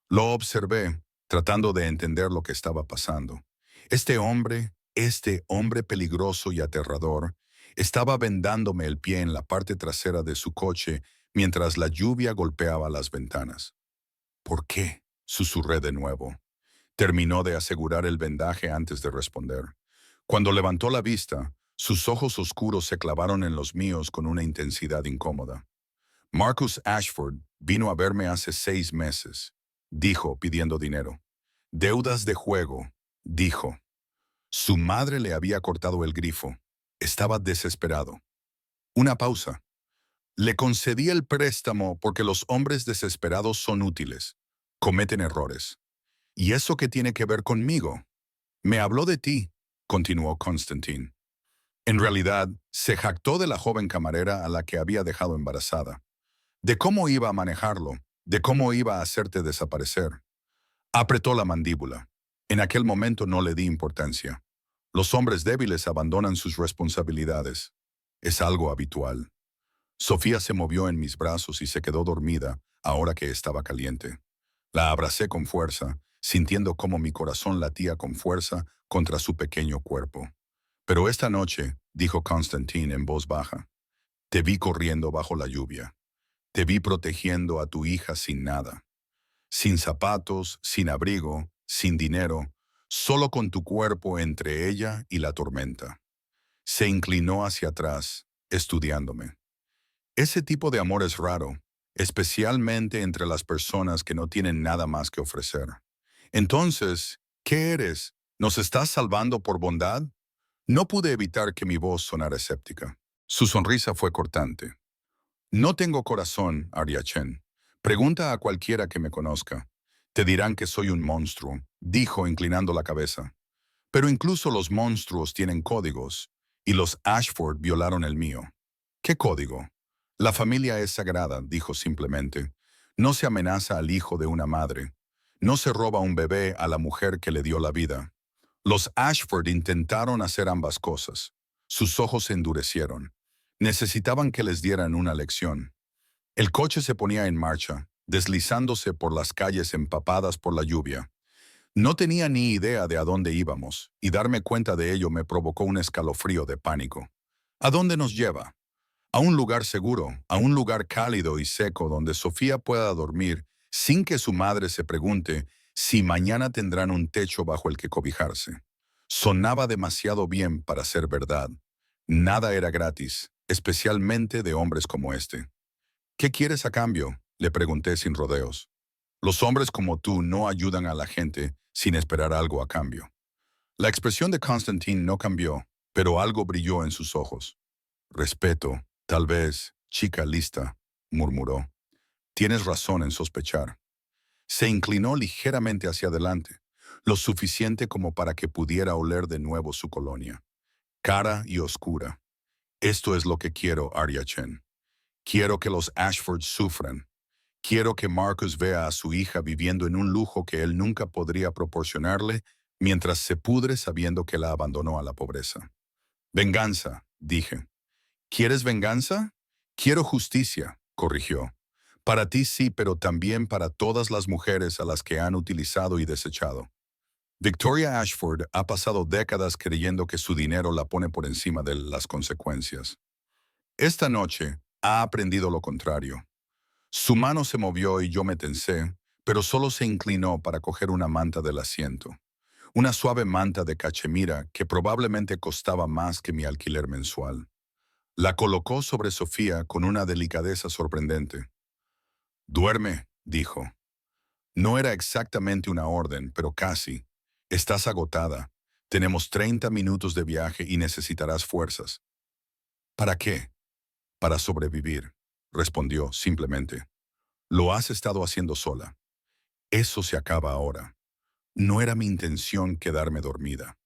Lo observé, tratando de entender lo que estaba pasando. Este hombre peligroso y aterrador, estaba vendándome el pie en la parte trasera de su coche mientras la lluvia golpeaba las ventanas. «¿Por qué?», susurré de nuevo. Terminó de asegurar el vendaje antes de responder. Cuando levantó la vista, sus ojos oscuros se clavaron en los míos con una intensidad incómoda. «Marcus Ashford vino a verme hace 6 meses», dijo, pidiendo dinero. «Deudas de juego», dijo. Su madre le había cortado el grifo. Estaba desesperado. Una pausa. «Le concedí el préstamo porque los hombres desesperados son útiles. Cometen errores. ¿Y eso qué tiene que ver conmigo?» «Me habló de ti», continuó Constantine. En realidad, se jactó de la joven camarera a la que había dejado embarazada. De cómo iba a manejarlo, de cómo iba a hacerte desaparecer. Apretó la mandíbula. En aquel momento no le di importancia. Los hombres débiles abandonan sus responsabilidades. Es algo habitual. Sofía se movió en mis brazos y se quedó dormida ahora que estaba caliente. La abracé con fuerza, sintiendo cómo mi corazón latía con fuerza contra su pequeño cuerpo. Pero esta noche, dijo Constantine en voz baja, te vi corriendo bajo la lluvia. Te vi protegiendo a tu hija sin nada. Sin zapatos, sin abrigo, sin dinero, solo con tu cuerpo entre ella y la tormenta. Se inclinó hacia atrás, estudiándome. Ese tipo de amor es raro, especialmente entre las personas que no tienen nada más que ofrecer. Entonces, ¿qué eres? ¿Nos estás salvando por bondad? No pude evitar que mi voz sonara escéptica. Su sonrisa fue cortante. No tengo corazón, Arya Chen. Pregunta a cualquiera que me conozca. Te dirán que soy un monstruo, dijo inclinando la cabeza. Pero incluso los monstruos tienen códigos, y los Ashford violaron el mío. ¿Qué código? La familia es sagrada, dijo simplemente. No se amenaza al hijo de una madre. No se roba un bebé a la mujer que le dio la vida. Los Ashford intentaron hacer ambas cosas. Sus ojos se endurecieron. Necesitaban que les dieran una lección. El coche se ponía en marcha, deslizándose por las calles empapadas por la lluvia. No tenía ni idea de a dónde íbamos, y darme cuenta de ello me provocó un escalofrío de pánico. ¿A dónde nos lleva? A un lugar seguro, a un lugar cálido y seco donde Sofía pueda dormir sin que su madre se pregunte si mañana tendrán un techo bajo el que cobijarse. Sonaba demasiado bien para ser verdad. Nada era gratis, especialmente de hombres como este. ¿Qué quieres a cambio?, le pregunté sin rodeos. Los hombres como tú no ayudan a la gente sin esperar algo a cambio. La expresión de Constantine no cambió, pero algo brilló en sus ojos. Respeto, tal vez, chica lista, murmuró. Tienes razón en sospechar. Se inclinó ligeramente hacia adelante, lo suficiente como para que pudiera oler de nuevo su colonia. Cara y oscura. Esto es lo que quiero, Arya Chen. Quiero que los Ashford sufran. Quiero que Marcus vea a su hija viviendo en un lujo que él nunca podría proporcionarle mientras se pudre sabiendo que la abandonó a la pobreza. Venganza, dije. ¿Quieres venganza? Quiero justicia, corrigió. Para ti sí, pero también para todas las mujeres a las que han utilizado y desechado. Victoria Ashford ha pasado décadas creyendo que su dinero la pone por encima de las consecuencias. Esta noche ha aprendido lo contrario. Su mano se movió y yo me tensé, pero solo se inclinó para coger una manta del asiento. Una suave manta de cachemira que probablemente costaba más que mi alquiler mensual. La colocó sobre Sofía con una delicadeza sorprendente. Duerme, dijo. No era exactamente una orden, pero casi. Estás agotada. Tenemos 30 minutos de viaje y necesitarás fuerzas. ¿Para qué? Para sobrevivir, respondió simplemente. Lo has estado haciendo sola. Eso se acaba ahora. No era mi intención quedarme dormida.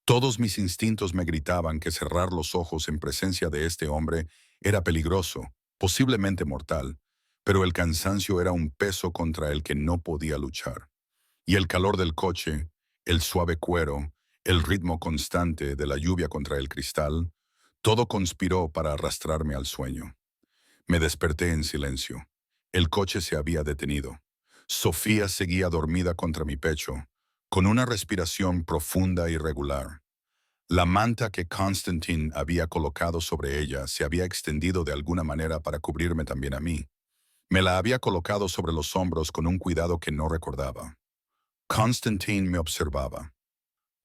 Todos mis instintos me gritaban que cerrar los ojos en presencia de este hombre era peligroso, posiblemente mortal, pero el cansancio era un peso contra el que no podía luchar. Y el calor del coche, el suave cuero, el ritmo constante de la lluvia contra el cristal, todo conspiró para arrastrarme al sueño. Me desperté en silencio. El coche se había detenido. Sofía seguía dormida contra mi pecho, con una respiración profunda y regular. La manta que Constantine había colocado sobre ella se había extendido de alguna manera para cubrirme también a mí. Me la había colocado sobre los hombros con un cuidado que no recordaba. Constantine me observaba.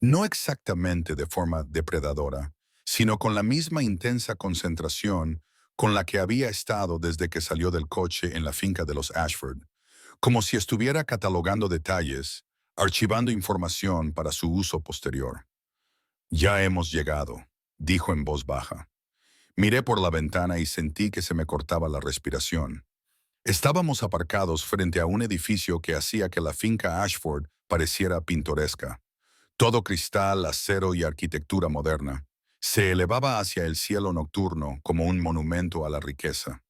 No exactamente de forma depredadora, sino con la misma intensa concentración con la que había estado desde que salió del coche en la finca de los Ashford, como si estuviera catalogando detalles, archivando información para su uso posterior. Ya hemos llegado, dijo en voz baja. Miré por la ventana y sentí que se me cortaba la respiración. Estábamos aparcados frente a un edificio que hacía que la finca Ashford pareciera pintoresca. Todo cristal, acero y arquitectura moderna. Se elevaba hacia el cielo nocturno como un monumento a la riqueza.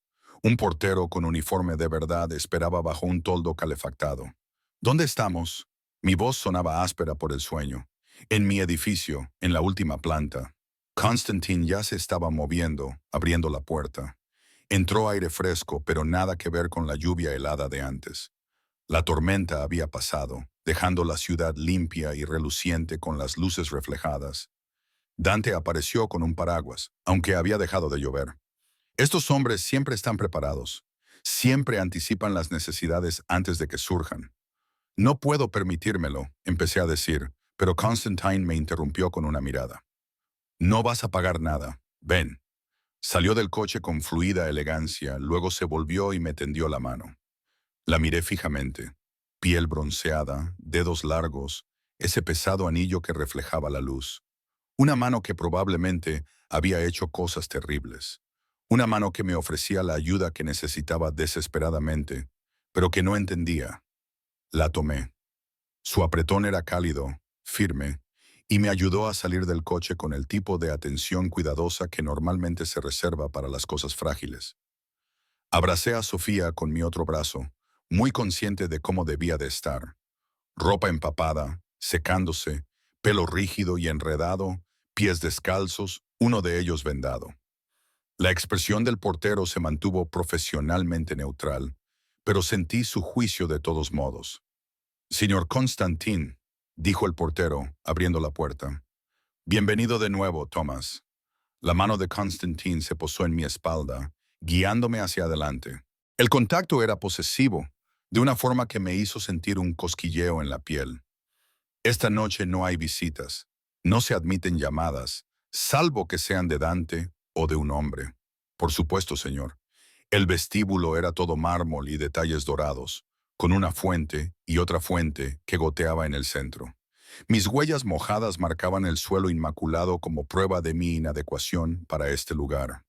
Un portero con uniforme de verdad esperaba bajo un toldo calefactado. ¿Dónde estamos? Mi voz sonaba áspera por el sueño. En mi edificio, en la última planta. Constantine ya se estaba moviendo, abriendo la puerta. Entró aire fresco, pero nada que ver con la lluvia helada de antes. La tormenta había pasado, dejando la ciudad limpia y reluciente con las luces reflejadas. Dante apareció con un paraguas, aunque había dejado de llover. Estos hombres siempre están preparados. Siempre anticipan las necesidades antes de que surjan. No puedo permitírmelo, empecé a decir, pero Constantine me interrumpió con una mirada. No vas a pagar nada. Ven. Salió del coche con fluida elegancia, luego se volvió y me tendió la mano. La miré fijamente. Piel bronceada, dedos largos, ese pesado anillo que reflejaba la luz. Una mano que probablemente había hecho cosas terribles. Una mano que me ofrecía la ayuda que necesitaba desesperadamente, pero que no entendía. La tomé. Su apretón era cálido, firme, y me ayudó a salir del coche con el tipo de atención cuidadosa que normalmente se reserva para las cosas frágiles. Abracé a Sofía con mi otro brazo, muy consciente de cómo debía de estar. Ropa empapada, secándose, pelo rígido y enredado, pies descalzos, uno de ellos vendado. La expresión del portero se mantuvo profesionalmente neutral, pero sentí su juicio de todos modos. «Señor Constantin», dijo el portero, abriendo la puerta. «Bienvenido de nuevo, Thomas». La mano de Constantin se posó en mi espalda, guiándome hacia adelante. El contacto era posesivo, de una forma que me hizo sentir un cosquilleo en la piel. «Esta noche no hay visitas. No se admiten llamadas, salvo que sean de Dante o de un hombre». «Por supuesto, señor». El vestíbulo era todo mármol y detalles dorados, con una fuente y otra fuente que goteaba en el centro. Mis huellas mojadas marcaban el suelo inmaculado como prueba de mi inadecuación para este lugar.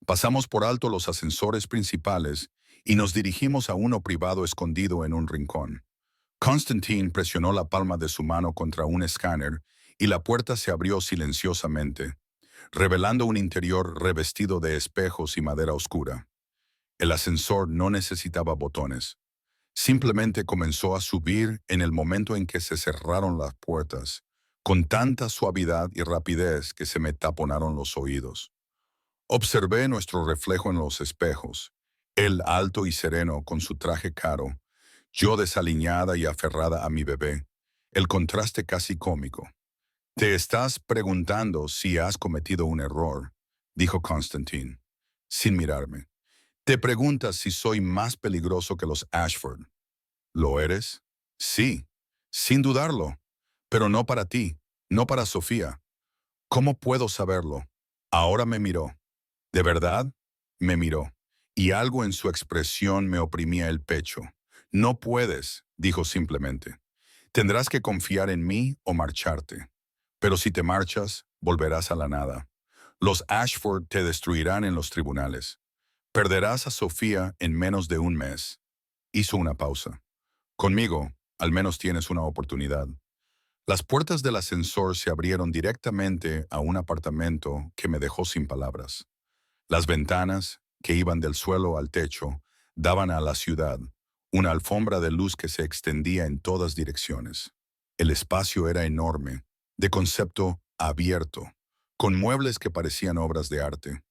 Pasamos por alto los ascensores principales y nos dirigimos a uno privado escondido en un rincón. Constantine presionó la palma de su mano contra un escáner y la puerta se abrió silenciosamente, revelando un interior revestido de espejos y madera oscura. El ascensor no necesitaba botones. Simplemente comenzó a subir en el momento en que se cerraron las puertas, con tanta suavidad y rapidez que se me taponaron los oídos. Observé nuestro reflejo en los espejos, él alto y sereno con su traje caro, yo desaliñada y aferrada a mi bebé, el contraste casi cómico. «Te estás preguntando si has cometido un error», dijo Constantine, sin mirarme. «Te preguntas si soy más peligroso que los Ashford. ¿Lo eres? Sí, sin dudarlo, pero no para ti, no para Sofía. ¿Cómo puedo saberlo?» Ahora me miró. ¿De verdad? Me miró, y algo en su expresión me oprimía el pecho. «No puedes», dijo simplemente. «Tendrás que confiar en mí o marcharte. Pero si te marchas, volverás a la nada. Los Ashford te destruirán en los tribunales. Perderás a Sofía en menos de un mes». Hizo una pausa. «Conmigo, al menos tienes una oportunidad». Las puertas del ascensor se abrieron directamente a un apartamento que me dejó sin palabras. Las ventanas, que iban del suelo al techo, daban a la ciudad, una alfombra de luz que se extendía en todas direcciones. El espacio era enorme, de concepto abierto, con muebles que parecían obras de arte.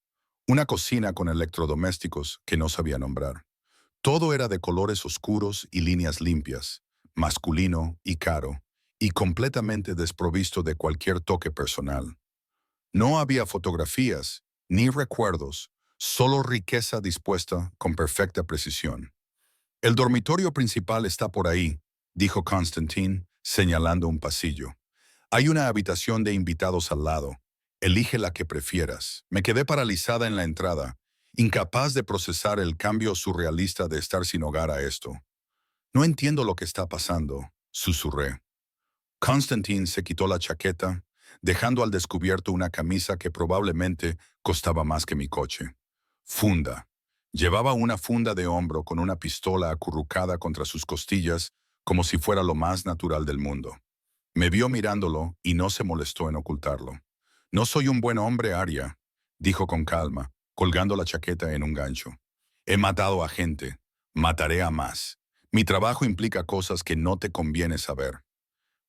Una cocina con electrodomésticos que no sabía nombrar. Todo era de colores oscuros y líneas limpias, masculino y caro, y completamente desprovisto de cualquier toque personal. No había fotografías, ni recuerdos, solo riqueza dispuesta con perfecta precisión. «El dormitorio principal está por ahí», dijo Constantine, señalando un pasillo. «Hay una habitación de invitados al lado. Elige la que prefieras». Me quedé paralizada en la entrada, incapaz de procesar el cambio surrealista de estar sin hogar a esto. «No entiendo lo que está pasando», susurré. Constantine se quitó la chaqueta, dejando al descubierto una camisa que probablemente costaba más que mi coche. Funda. Llevaba una funda de hombro con una pistola acurrucada contra sus costillas como si fuera lo más natural del mundo. Me vio mirándolo y no se molestó en ocultarlo. «No soy un buen hombre, Arya», dijo con calma, colgando la chaqueta en un gancho. «He matado a gente. Mataré a más. Mi trabajo implica cosas que no te conviene saber».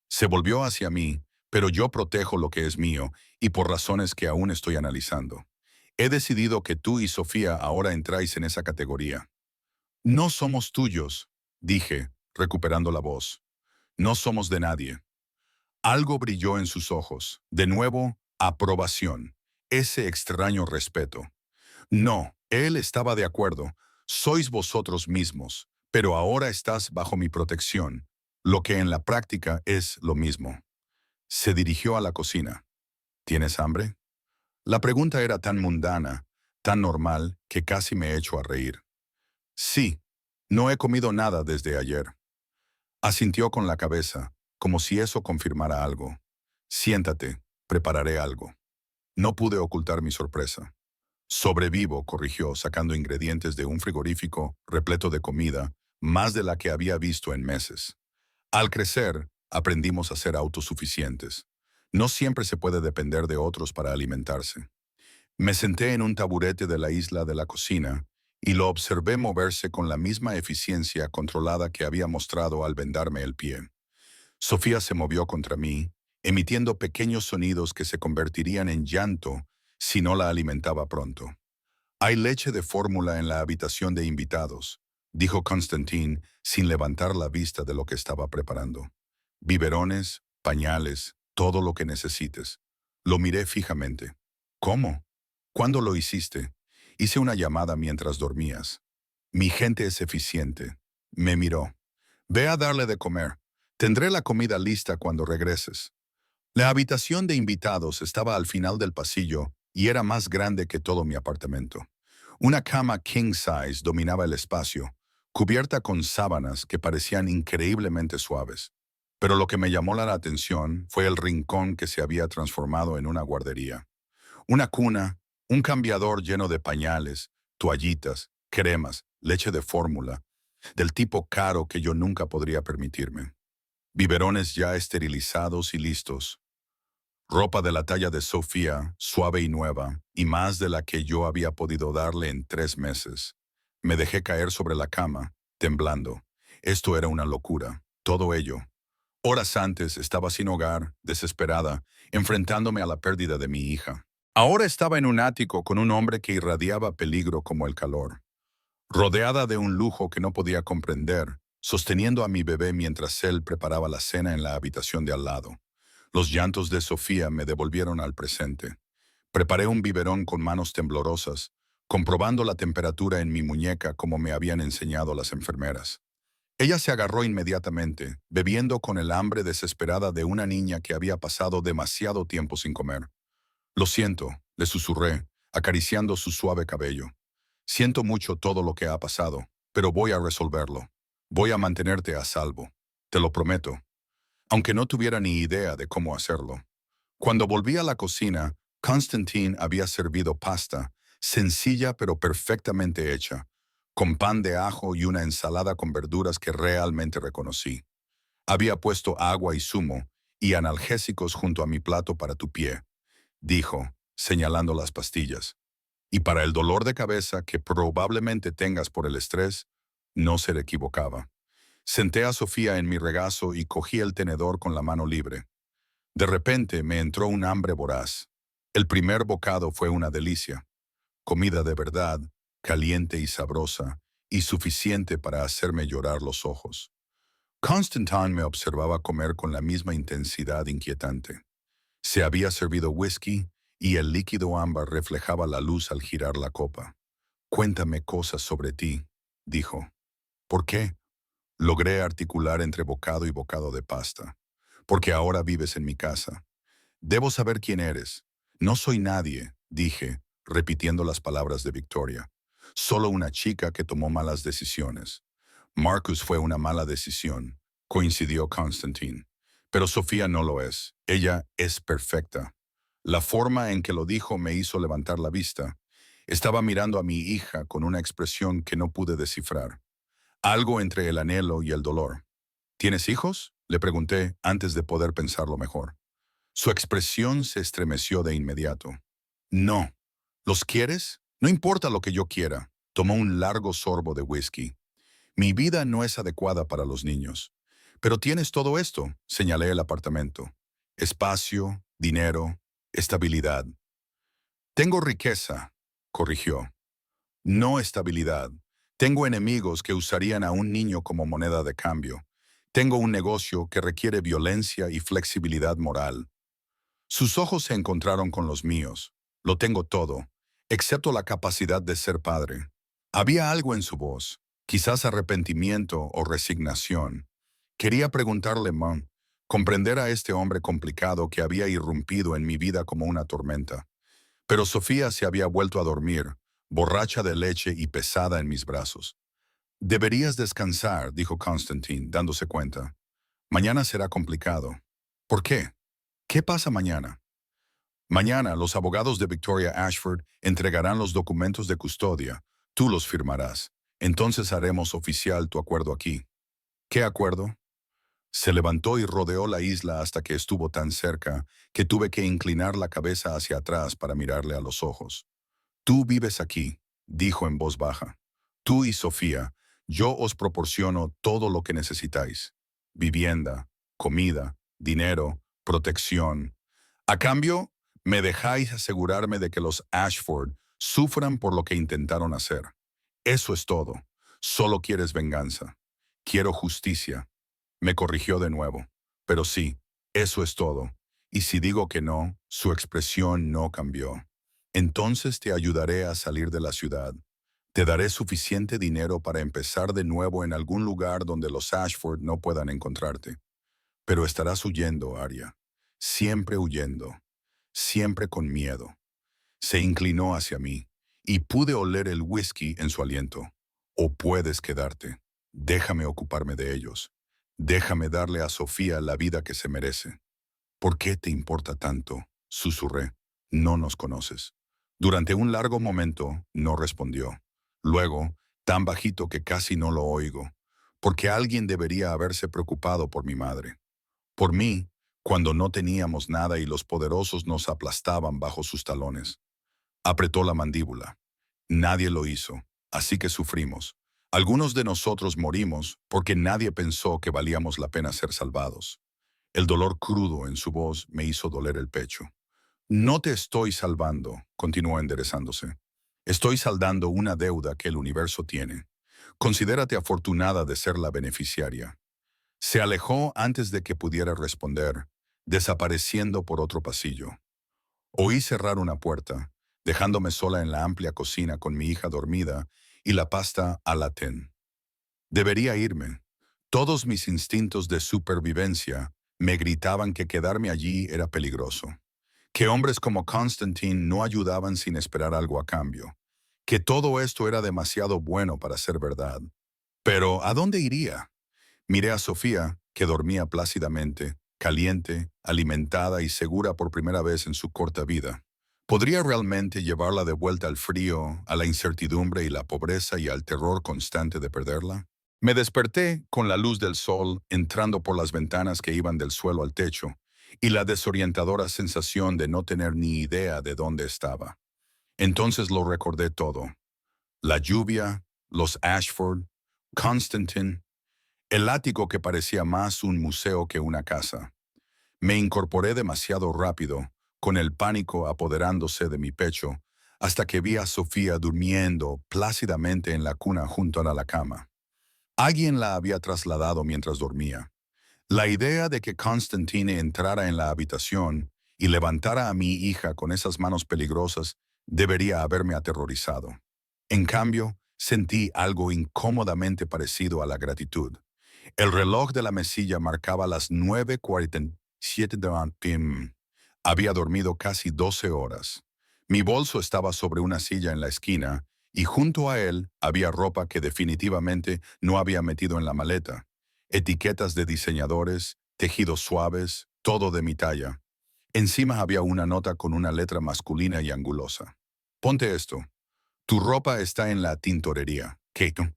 Se volvió hacia mí, pero yo protejo lo que es mío y por razones que aún estoy analizando. He decidido que tú y Sofía ahora entráis en esa categoría. «No somos tuyos», dije, recuperando la voz. «No somos de nadie». Algo brilló en sus ojos, de nuevo, Aprobación. Ese extraño respeto. No, él estaba de acuerdo. Sois vosotros mismos, pero ahora estás bajo mi protección, lo que en la práctica es lo mismo. Se dirigió a la cocina. ¿Tienes hambre? La pregunta era tan mundana, tan normal, que casi me echo a reír. Sí, no he comido nada desde ayer. Asintió con la cabeza, como si eso confirmara algo. Siéntate, prepararé algo. No pude ocultar mi sorpresa. Sobrevivo, corrigió, sacando ingredientes de un frigorífico repleto de comida, más de la que había visto en meses. Al crecer, aprendimos a ser autosuficientes. No siempre se puede depender de otros para alimentarse. Me senté en un taburete de la isla de la cocina y lo observé moverse con la misma eficiencia controlada que había mostrado al vendarme el pie. Sofía se movió contra mí, emitiendo pequeños sonidos que se convertirían en llanto si no la alimentaba pronto. Hay leche de fórmula en la habitación de invitados, dijo Constantine sin levantar la vista de lo que estaba preparando. Biberones, pañales, todo lo que necesites. Lo miré fijamente. ¿Cómo? ¿Cuándo lo hiciste? Hice una llamada mientras dormías. Mi gente es eficiente. Me miró. Ve a darle de comer. Tendré la comida lista cuando regreses. La habitación de invitados estaba al final del pasillo y era más grande que todo mi apartamento. Una cama king size dominaba el espacio, cubierta con sábanas que parecían increíblemente suaves. Pero lo que me llamó la atención fue el rincón que se había transformado en una guardería. Una cuna, un cambiador lleno de pañales, toallitas, cremas, leche de fórmula, del tipo caro que yo nunca podría permitirme. Biberones ya esterilizados y listos. Ropa de la talla de Sofía, suave y nueva, y más de la que yo había podido darle en 3 meses. Me dejé caer sobre la cama, temblando. Esto era una locura, todo ello. Horas antes estaba sin hogar, desesperada, enfrentándome a la pérdida de mi hija. Ahora estaba en un ático con un hombre que irradiaba peligro como el calor. Rodeada de un lujo que no podía comprender, sosteniendo a mi bebé mientras él preparaba la cena en la habitación de al lado. Los llantos de Sofía me devolvieron al presente. Preparé un biberón con manos temblorosas, comprobando la temperatura en mi muñeca como me habían enseñado las enfermeras. Ella se agarró inmediatamente, bebiendo con el hambre desesperada de una niña que había pasado demasiado tiempo sin comer. Lo siento, le susurré, acariciando su suave cabello. Siento mucho todo lo que ha pasado, pero voy a resolverlo. Voy a mantenerte a salvo. Te lo prometo. Aunque no tuviera ni idea de cómo hacerlo. Cuando volví a la cocina, Constantine había servido pasta, sencilla pero perfectamente hecha, con pan de ajo y una ensalada con verduras que realmente reconocí. Había puesto agua y zumo y analgésicos junto a mi plato para tu pie, dijo, señalando las pastillas. Y para el dolor de cabeza que probablemente tengas por el estrés, no se le equivocaba. Senté a Sofía en mi regazo y cogí el tenedor con la mano libre. De repente me entró un hambre voraz. El primer bocado fue una delicia. Comida de verdad, caliente y sabrosa, y suficiente para hacerme llorar los ojos. Constantine me observaba comer con la misma intensidad inquietante. Se había servido whisky y el líquido ámbar reflejaba la luz al girar la copa. Cuéntame cosas sobre ti, dijo. ¿Por qué? Logré articular entre bocado y bocado de pasta. Porque ahora vives en mi casa. Debo saber quién eres. No soy nadie, dije, repitiendo las palabras de Victoria. Solo una chica que tomó malas decisiones. Marcus fue una mala decisión, coincidió Constantine. Pero Sofía no lo es. Ella es perfecta. La forma en que lo dijo me hizo levantar la vista. Estaba mirando a mi hija con una expresión que no pude descifrar. Algo entre el anhelo y el dolor. ¿Tienes hijos? Le pregunté antes de poder pensarlo mejor. Su expresión se estremeció de inmediato. No. ¿Los quieres? No importa lo que yo quiera. Tomó un largo sorbo de whisky. Mi vida no es adecuada para los niños. Pero tienes todo esto, señalé el apartamento. Espacio, dinero, estabilidad. Tengo riqueza, corrigió. No estabilidad. Tengo enemigos que usarían a un niño como moneda de cambio. Tengo un negocio que requiere violencia y flexibilidad moral. Sus ojos se encontraron con los míos. Lo tengo todo, excepto la capacidad de ser padre. Había algo en su voz, quizás arrepentimiento o resignación. Quería preguntarle, Mom, comprender a este hombre complicado que había irrumpido en mi vida como una tormenta. Pero Sofía se había vuelto a dormir, borracha de leche y pesada en mis brazos. Deberías descansar, dijo Constantine, dándose cuenta. Mañana será complicado. ¿Por qué? ¿Qué pasa mañana? Mañana los abogados de Victoria Ashford entregarán los documentos de custodia. Tú los firmarás. Entonces haremos oficial tu acuerdo aquí. ¿Qué acuerdo? Se levantó y rodeó la isla hasta que estuvo tan cerca que tuve que inclinar la cabeza hacia atrás para mirarle a los ojos. Tú vives aquí, dijo en voz baja. Tú y Sofía, yo os proporciono todo lo que necesitáis. Vivienda, comida, dinero, protección. A cambio, me dejáis asegurarme de que los Ashford sufran por lo que intentaron hacer. Eso es todo. Solo quieres venganza. Quiero justicia. Me corrigió de nuevo. Pero sí, eso es todo. Y si digo que no, su expresión no cambió. Entonces te ayudaré a salir de la ciudad. Te daré suficiente dinero para empezar de nuevo en algún lugar donde los Ashford no puedan encontrarte. Pero estarás huyendo, Arya. Siempre huyendo. Siempre con miedo. Se inclinó hacia mí, y pude oler el whisky en su aliento. O puedes quedarte. Déjame ocuparme de ellos. Déjame darle a Sofía la vida que se merece. ¿Por qué te importa tanto? Susurré. No nos conoces. Durante un largo momento no respondió. Luego, tan bajito que casi no lo oigo, porque alguien debería haberse preocupado por mi madre. Por mí, cuando no teníamos nada y los poderosos nos aplastaban bajo sus talones. Apretó la mandíbula. Nadie lo hizo, así que sufrimos. Algunos de nosotros morimos porque nadie pensó que valíamos la pena ser salvados. El dolor crudo en su voz me hizo doler el pecho. No te estoy salvando, continuó enderezándose. Estoy saldando una deuda que el universo tiene. Considérate afortunada de ser la beneficiaria. Se alejó antes de que pudiera responder, desapareciendo por otro pasillo. Oí cerrar una puerta, dejándome sola en la amplia cocina con mi hija dormida y la pasta a la ten. Debería irme. Todos mis instintos de supervivencia me gritaban que quedarme allí era peligroso, que hombres como Constantine no ayudaban sin esperar algo a cambio, que todo esto era demasiado bueno para ser verdad. Pero, ¿a dónde iría? Miré a Sofía, que dormía plácidamente, caliente, alimentada y segura por primera vez en su corta vida. ¿Podría realmente llevarla de vuelta al frío, a la incertidumbre y la pobreza y al terror constante de perderla? Me desperté con la luz del sol entrando por las ventanas que iban del suelo al techo y la desorientadora sensación de no tener ni idea de dónde estaba. Entonces lo recordé todo. La lluvia, los Ashford, Constantine, el ático que parecía más un museo que una casa. Me incorporé demasiado rápido, con el pánico apoderándose de mi pecho, hasta que vi a Sofía durmiendo plácidamente en la cuna junto a la cama. Alguien la había trasladado mientras dormía. La idea de que Constantine entrara en la habitación y levantara a mi hija con esas manos peligrosas debería haberme aterrorizado. En cambio, sentí algo incómodamente parecido a la gratitud. El reloj de la mesilla marcaba las 9:47 de la p.m. Había dormido casi 12 horas. Mi bolso estaba sobre una silla en la esquina y junto a él había ropa que definitivamente no había metido en la maleta. Etiquetas de diseñadores, tejidos suaves, todo de mi talla. Encima había una nota con una letra masculina y angulosa. Ponte esto. Tu ropa está en la tintorería, Kate.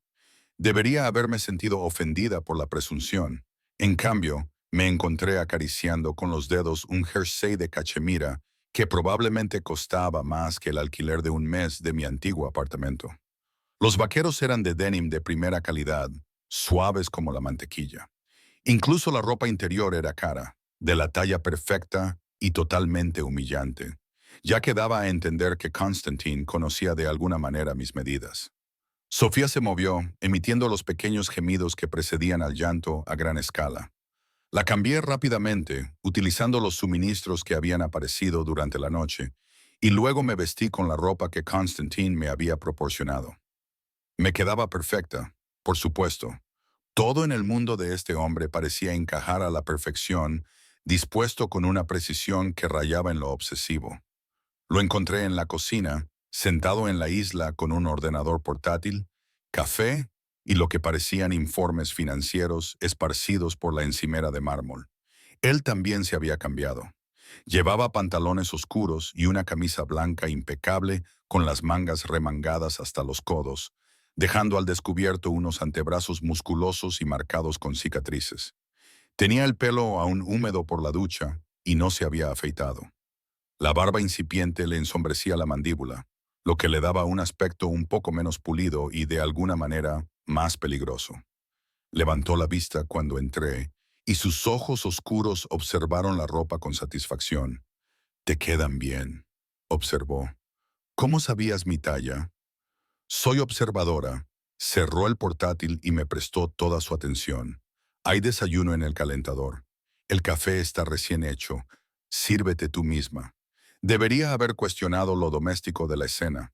Debería haberme sentido ofendida por la presunción. En cambio, me encontré acariciando con los dedos un jersey de cachemira que probablemente costaba más que el alquiler de un mes de mi antiguo apartamento. Los vaqueros eran de denim de primera calidad, suaves como la mantequilla. Incluso la ropa interior era cara, de la talla perfecta y totalmente humillante, ya que daba a entender que Constantine conocía de alguna manera mis medidas. Sofía se movió, emitiendo los pequeños gemidos que precedían al llanto a gran escala. La cambié rápidamente, utilizando los suministros que habían aparecido durante la noche, y luego me vestí con la ropa que Constantine me había proporcionado. Me quedaba perfecta, por supuesto. Todo en el mundo de este hombre parecía encajar a la perfección, dispuesto con una precisión que rayaba en lo obsesivo. Lo encontré en la cocina, sentado en la isla con un ordenador portátil, café y lo que parecían informes financieros esparcidos por la encimera de mármol. Él también se había cambiado. Llevaba pantalones oscuros y una camisa blanca impecable con las mangas remangadas hasta los codos, dejando al descubierto unos antebrazos musculosos y marcados con cicatrices. Tenía el pelo aún húmedo por la ducha y no se había afeitado. La barba incipiente le ensombrecía la mandíbula, lo que le daba un aspecto un poco menos pulido y de alguna manera más peligroso. Levantó la vista cuando entré y sus ojos oscuros observaron la ropa con satisfacción. «Te quedan bien», observó. «¿Cómo sabías mi talla?» «Soy observadora». Cerró el portátil y me prestó toda su atención. «Hay desayuno en el calentador. El café está recién hecho. Sírvete tú misma». Debería haber cuestionado lo doméstico de la escena.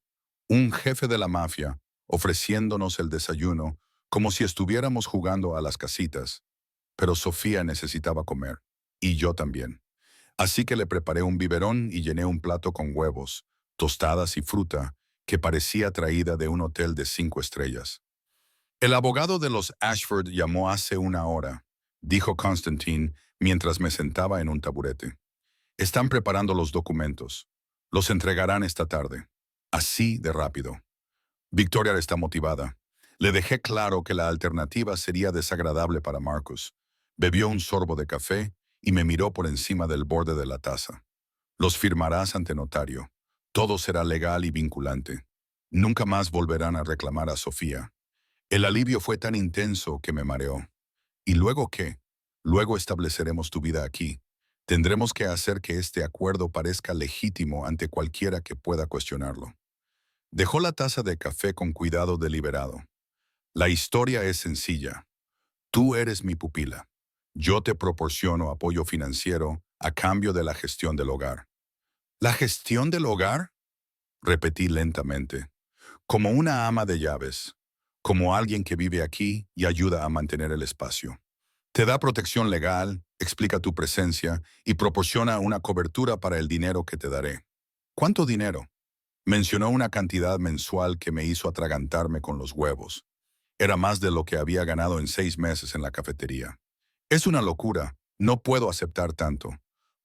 Un jefe de la mafia ofreciéndonos el desayuno como si estuviéramos jugando a las casitas. Pero Sofía necesitaba comer, y yo también. Así que le preparé un biberón y llené un plato con huevos, tostadas y fruta, que parecía traída de un hotel de 5 estrellas. «El abogado de los Ashford llamó hace una hora», dijo Constantine mientras me sentaba en un taburete. «Están preparando los documentos. Los entregarán esta tarde. Así de rápido». Victoria está motivada. Le dejé claro que la alternativa sería desagradable para Marcus. Bebió un sorbo de café y me miró por encima del borde de la taza. «Los firmarás ante notario. Todo será legal y vinculante. Nunca más volverán a reclamar a Sofía». El alivio fue tan intenso que me mareó. «¿Y luego qué? Luego estableceremos tu vida aquí. Tendremos que hacer que este acuerdo parezca legítimo ante cualquiera que pueda cuestionarlo». Dejó la taza de café con cuidado deliberado. «La historia es sencilla. Tú eres mi pupila. Yo te proporciono apoyo financiero a cambio de la gestión del hogar». «¿La gestión del hogar?», repetí lentamente. «Como una ama de llaves. Como alguien que vive aquí y ayuda a mantener el espacio. Te da protección legal, explica tu presencia y proporciona una cobertura para el dinero que te daré». «¿Cuánto dinero?». Mencionó una cantidad mensual que me hizo atragantarme con los huevos. Era más de lo que había ganado en 6 meses en la cafetería. «Es una locura. No puedo aceptar tanto».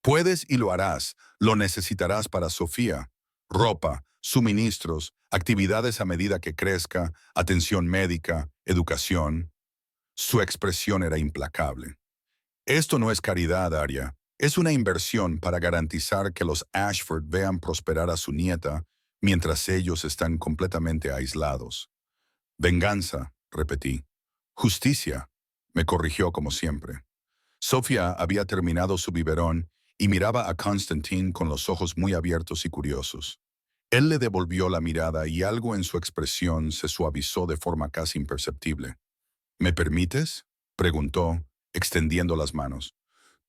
«Puedes y lo harás. Lo necesitarás para Sofía. Ropa, suministros, actividades a medida que crezca, atención médica, educación». Su expresión era implacable. «Esto no es caridad, Arya. Es una inversión para garantizar que los Ashford vean prosperar a su nieta mientras ellos están completamente aislados». «Venganza», repetí. «Justicia», me corrigió como siempre. Sofía había terminado su biberón y miraba a Constantine con los ojos muy abiertos y curiosos. Él le devolvió la mirada y algo en su expresión se suavizó de forma casi imperceptible. «¿Me permites?», preguntó, extendiendo las manos.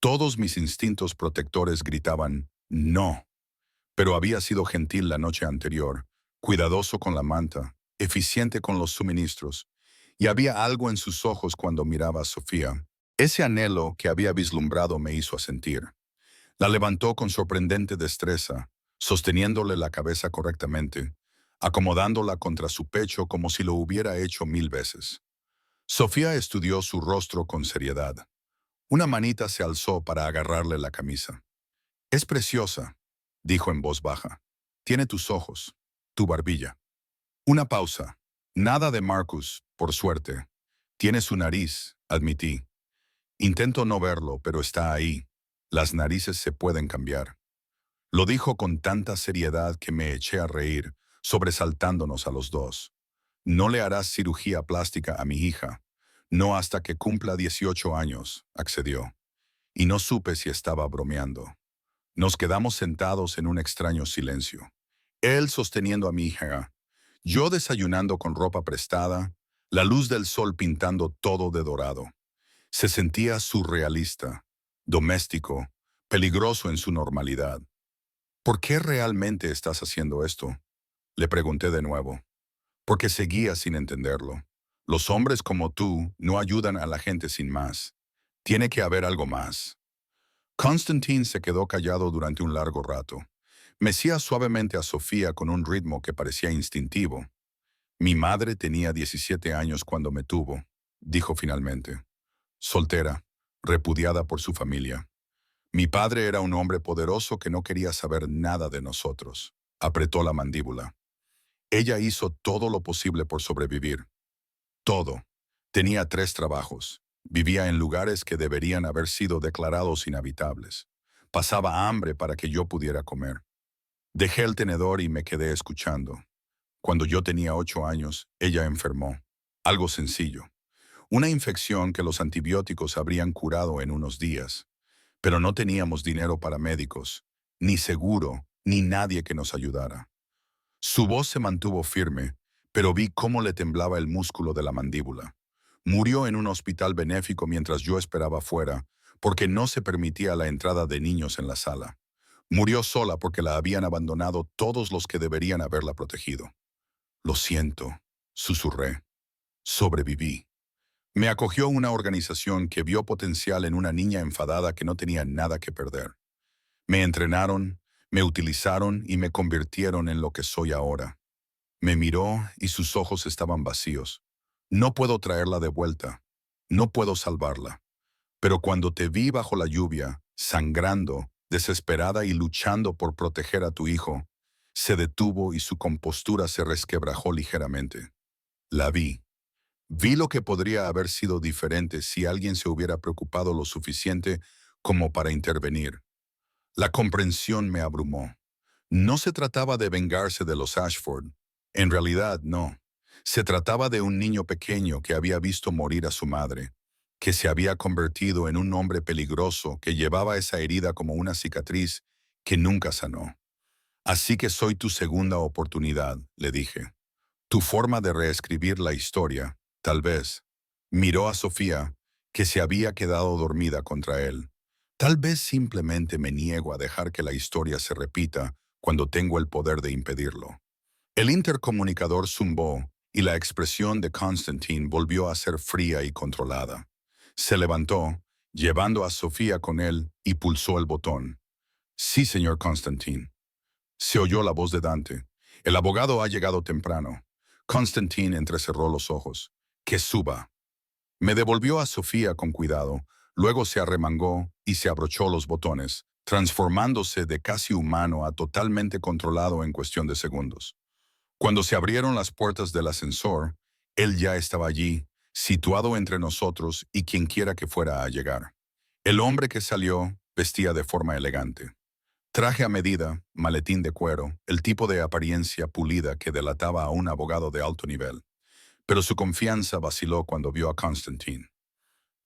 Todos mis instintos protectores gritaban «no». Pero había sido gentil la noche anterior, cuidadoso con la manta, eficiente con los suministros, y había algo en sus ojos cuando miraba a Sofía. Ese anhelo que había vislumbrado me hizo asentir. La levantó con sorprendente destreza, sosteniéndole la cabeza correctamente, acomodándola contra su pecho como si lo hubiera hecho 1000 veces. Sofía estudió su rostro con seriedad. Una manita se alzó para agarrarle la camisa. «Es preciosa», dijo en voz baja. «Tiene tus ojos, tu barbilla». Una pausa. «Nada de Marcus, por suerte. Tiene su nariz», admití. «Intento no verlo, pero está ahí. Las narices se pueden cambiar». Lo dijo con tanta seriedad que me eché a reír, sobresaltándonos a los dos. «No le harás cirugía plástica a mi hija. No hasta que cumpla 18 años», accedió. Y no supe si estaba bromeando. Nos quedamos sentados en un extraño silencio. Él sosteniendo a mi hija, yo desayunando con ropa prestada, la luz del sol pintando todo de dorado. Se sentía surrealista, doméstico, peligroso en su normalidad. ¿Por qué realmente estás haciendo esto? Le pregunté de nuevo. Porque seguía sin entenderlo. Los hombres como tú no ayudan a la gente sin más. Tiene que haber algo más. Constantine se quedó callado durante un largo rato. Mecía suavemente a Sofía con un ritmo que parecía instintivo. Mi madre tenía 17 años cuando me tuvo, dijo finalmente. Soltera, repudiada por su familia. Mi padre era un hombre poderoso que no quería saber nada de nosotros. Apretó la mandíbula. Ella hizo todo lo posible por sobrevivir. Todo. Tenía 3 trabajos. Vivía en lugares que deberían haber sido declarados inhabitables. Pasaba hambre para que yo pudiera comer. Dejé el tenedor y me quedé escuchando. Cuando yo tenía 8 años, ella enfermó. Algo sencillo. Una infección que los antibióticos habrían curado en unos días. Pero no teníamos dinero para médicos, ni seguro, ni nadie que nos ayudara. Su voz se mantuvo firme, pero vi cómo le temblaba el músculo de la mandíbula. Murió en un hospital benéfico mientras yo esperaba fuera, porque no se permitía la entrada de niños en la sala. Murió sola porque la habían abandonado todos los que deberían haberla protegido. Lo siento, susurré. Sobreviví. Me acogió una organización que vio potencial en una niña enfadada que no tenía nada que perder. Me entrenaron, me utilizaron y me convirtieron en lo que soy ahora. Me miró y sus ojos estaban vacíos. No puedo traerla de vuelta. No puedo salvarla. Pero cuando te vi bajo la lluvia, sangrando, desesperada y luchando por proteger a tu hijo, se detuvo y su compostura se resquebrajó ligeramente. La vi. Vi lo que podría haber sido diferente si alguien se hubiera preocupado lo suficiente como para intervenir. La comprensión me abrumó. No se trataba de vengarse de los Ashford. En realidad, no. Se trataba de un niño pequeño que había visto morir a su madre, que se había convertido en un hombre peligroso que llevaba esa herida como una cicatriz que nunca sanó. Así que soy tu segunda oportunidad, le dije. Tu forma de reescribir la historia, tal vez. Miró a Sofía, que se había quedado dormida contra él. Tal vez simplemente me niego a dejar que la historia se repita cuando tengo el poder de impedirlo. El intercomunicador zumbó y la expresión de Constantine volvió a ser fría y controlada. Se levantó, llevando a Sofía con él, y pulsó el botón. Sí, señor Constantine. Se oyó la voz de Dante. El abogado ha llegado temprano. Constantine entrecerró los ojos. Que suba. Me devolvió a Sofía con cuidado, luego se arremangó y se abrochó los botones, transformándose de casi humano a totalmente controlado en cuestión de segundos. Cuando se abrieron las puertas del ascensor, él ya estaba allí, situado entre nosotros y quienquiera que fuera a llegar. El hombre que salió vestía de forma elegante. Traje a medida, maletín de cuero, el tipo de apariencia pulida que delataba a un abogado de alto nivel. Pero su confianza vaciló cuando vio a Constantine.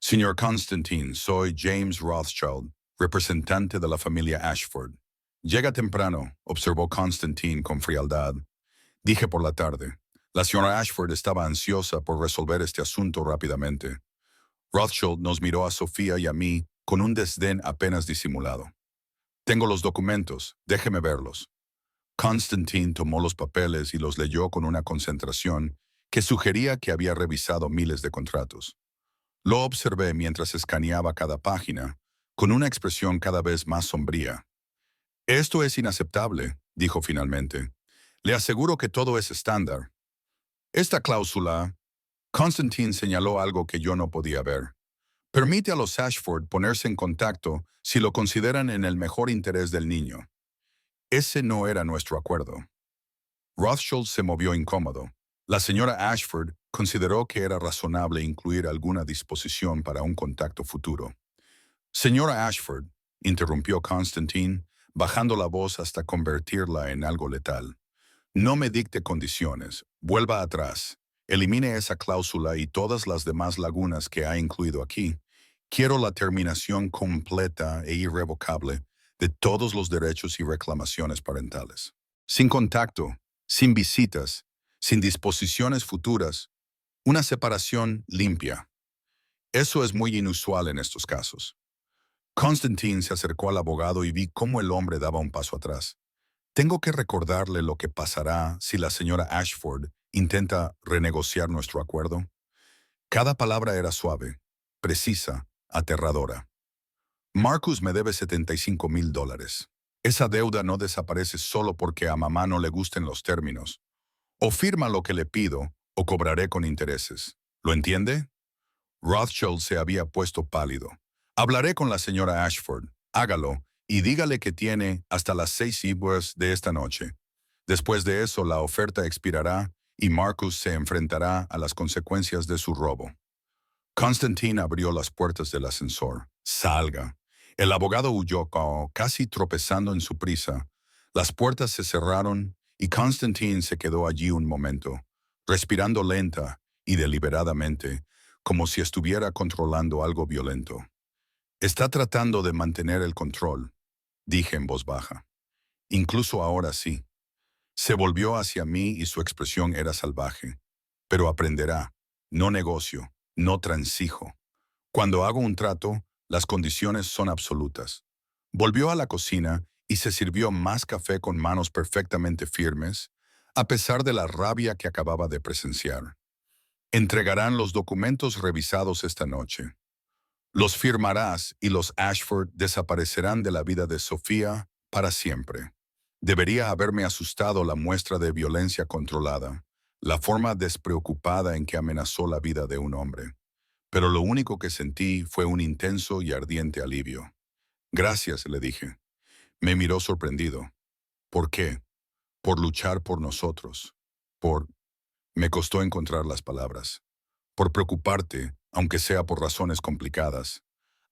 Señor Constantine, soy James Rothschild, representante de la familia Ashford. Llega temprano, observó Constantine con frialdad. Dije por la tarde. La señora Ashford estaba ansiosa por resolver este asunto rápidamente. Rothschild nos miró a Sofía y a mí con un desdén apenas disimulado. Tengo los documentos, déjeme verlos. Constantine tomó los papeles y los leyó con una concentración que sugería que había revisado miles de contratos. Lo observé mientras escaneaba cada página, con una expresión cada vez más sombría. Esto es inaceptable, dijo finalmente. Le aseguro que todo es estándar. Esta cláusula, Constantine señaló algo que yo no podía ver. Permite a los Ashford ponerse en contacto si lo consideran en el mejor interés del niño. Ese no era nuestro acuerdo. Rothschild se movió incómodo. La señora Ashford consideró que era razonable incluir alguna disposición para un contacto futuro. Señora Ashford, interrumpió Constantine, bajando la voz hasta convertirla en algo letal. No me dicte condiciones. Vuelva atrás. Elimine esa cláusula y todas las demás lagunas que ha incluido aquí. Quiero la terminación completa e irrevocable de todos los derechos y reclamaciones parentales. Sin contacto, sin visitas, sin disposiciones futuras, una separación limpia. Eso es muy inusual en estos casos. Constantine se acercó al abogado y vi cómo el hombre daba un paso atrás. Tengo que recordarle lo que pasará si la señora Ashford intenta renegociar nuestro acuerdo. Cada palabra era suave, precisa, aterradora. Marcus me debe $75,000. Esa deuda no desaparece solo porque a mamá no le gusten los términos. O firma lo que le pido, o cobraré con intereses. ¿Lo entiende? Rothschild se había puesto pálido. Hablaré con la señora Ashford. Hágalo y dígale que tiene hasta las 6 de esta noche. Después de eso, la oferta expirará y Marcus se enfrentará a las consecuencias de su robo. Constantine abrió las puertas del ascensor. Salga. El abogado huyó casi tropezando en su prisa. Las puertas se cerraron y Constantine se quedó allí un momento, respirando lenta y deliberadamente, como si estuviera controlando algo violento. Está tratando de mantener el control, dije en voz baja. Incluso ahora sí. Se volvió hacia mí y su expresión era salvaje. Pero aprenderá. No negocio, no transijo. Cuando hago un trato, las condiciones son absolutas. Volvió a la cocina y se sirvió más café con manos perfectamente firmes, a pesar de la rabia que acababa de presenciar. Entregarán los documentos revisados esta noche. Los firmarás y los Ashford desaparecerán de la vida de Sofía para siempre. Debería haberme asustado la muestra de violencia controlada, la forma despreocupada en que amenazó la vida de un hombre. Pero lo único que sentí fue un intenso y ardiente alivio. Gracias, le dije. Me miró sorprendido. ¿Por qué? Por luchar por nosotros. Por... Me costó encontrar las palabras. Por preocuparte, aunque sea por razones complicadas.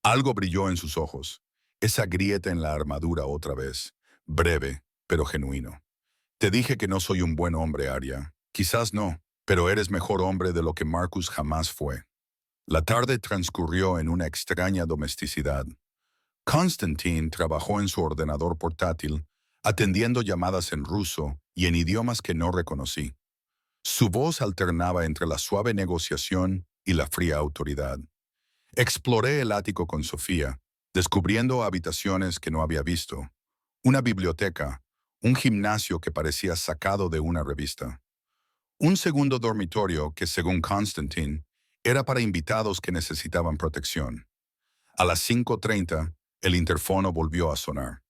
Algo brilló en sus ojos. Esa grieta en la armadura otra vez. Breve, pero genuino. Te dije que no soy un buen hombre, Arya. Quizás no, pero eres mejor hombre de lo que Marcus jamás fue. La tarde transcurrió en una extraña domesticidad. Constantine trabajó en su ordenador portátil, atendiendo llamadas en ruso y en idiomas que no reconocí. Su voz alternaba entre la suave negociación y la fría autoridad. Exploré el ático con Sofía, descubriendo habitaciones que no había visto, una biblioteca, un gimnasio que parecía sacado de una revista, un segundo dormitorio que, según Constantine, era para invitados que necesitaban protección. A las 5:30, el interfono volvió a sonar.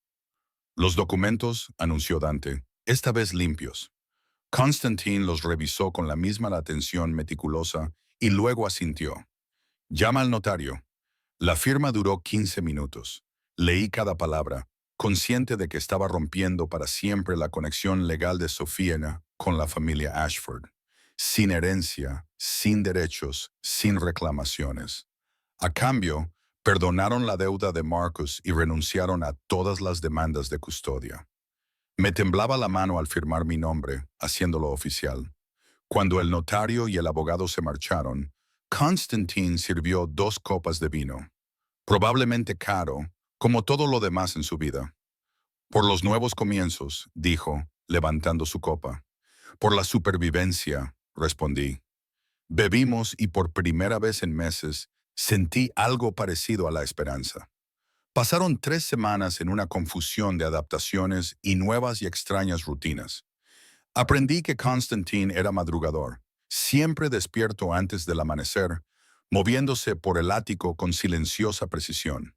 Los documentos, anunció Dante, esta vez limpios. Constantine los revisó con la misma atención meticulosa y luego asintió. Llama al notario. La firma duró 15 minutos. Leí cada palabra, consciente de que estaba rompiendo para siempre la conexión legal de Sofía con la familia Ashford. Sin herencia, sin derechos, sin reclamaciones. A cambio, perdonaron la deuda de Marcus y renunciaron a todas las demandas de custodia. Me temblaba la mano al firmar mi nombre, haciéndolo oficial. Cuando el notario y el abogado se marcharon, Constantine sirvió 2 copas de vino. Probablemente caro, como todo lo demás en su vida. Por los nuevos comienzos, dijo, levantando su copa. Por la supervivencia, respondí. Bebimos y por primera vez en meses sentí algo parecido a la esperanza. Pasaron 3 semanas en una confusión de adaptaciones y nuevas y extrañas rutinas. Aprendí que Constantine era madrugador, siempre despierto antes del amanecer, moviéndose por el ático con silenciosa precisión.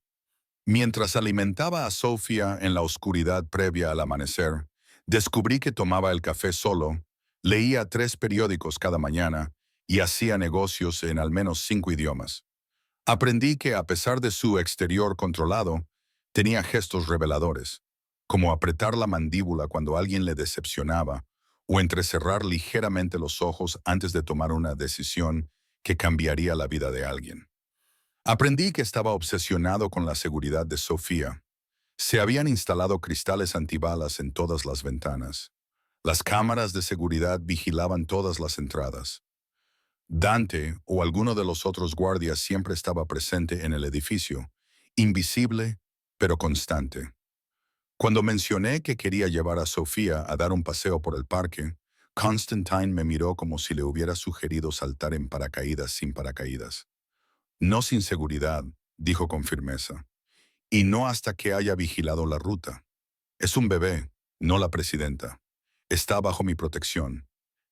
Mientras alimentaba a Sofía en la oscuridad previa al amanecer, descubrí que tomaba el café solo, leía 3 periódicos cada mañana y hacía negocios en al menos 5 idiomas. Aprendí que, a pesar de su exterior controlado, tenía gestos reveladores, como apretar la mandíbula cuando alguien le decepcionaba o entrecerrar ligeramente los ojos antes de tomar una decisión que cambiaría la vida de alguien. Aprendí que estaba obsesionado con la seguridad de Sofía. Se habían instalado cristales antibalas en todas las ventanas. Las cámaras de seguridad vigilaban todas las entradas. Dante o alguno de los otros guardias siempre estaba presente en el edificio, invisible pero constante. Cuando mencioné que quería llevar a Sofía a dar un paseo por el parque, Constantine me miró como si le hubiera sugerido saltar en paracaídas sin paracaídas. No sin seguridad, dijo con firmeza, y no hasta que haya vigilado la ruta. Es un bebé, no la presidenta. Está bajo mi protección.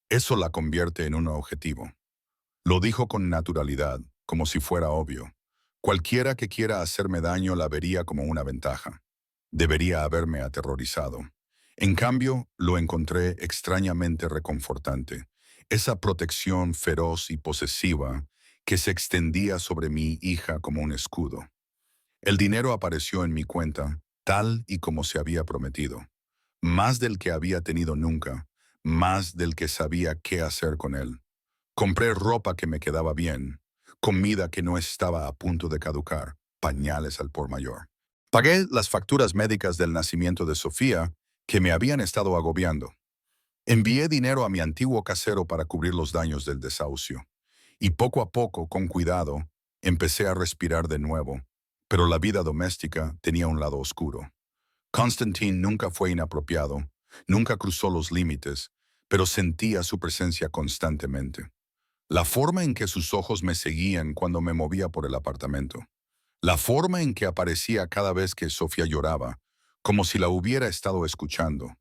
Eso la convierte en un objetivo. Lo dijo con naturalidad, como si fuera obvio. Cualquiera que quiera hacerme daño la vería como una ventaja. Debería haberme aterrorizado. En cambio, lo encontré extrañamente reconfortante. Esa protección feroz y posesiva que se extendía sobre mi hija como un escudo. El dinero apareció en mi cuenta, tal y como se había prometido. Más del que había tenido nunca, más del que sabía qué hacer con él. Compré ropa que me quedaba bien, comida que no estaba a punto de caducar, pañales al por mayor. Pagué las facturas médicas del nacimiento de Sofía que me habían estado agobiando. Envié dinero a mi antiguo casero para cubrir los daños del desahucio. Y poco a poco, con cuidado, empecé a respirar de nuevo. Pero la vida doméstica tenía un lado oscuro. Constantine nunca fue inapropiado, nunca cruzó los límites, pero sentía su presencia constantemente. La forma en que sus ojos me seguían cuando me movía por el apartamento. La forma en que aparecía cada vez que Sofía lloraba, como si la hubiera estado escuchando.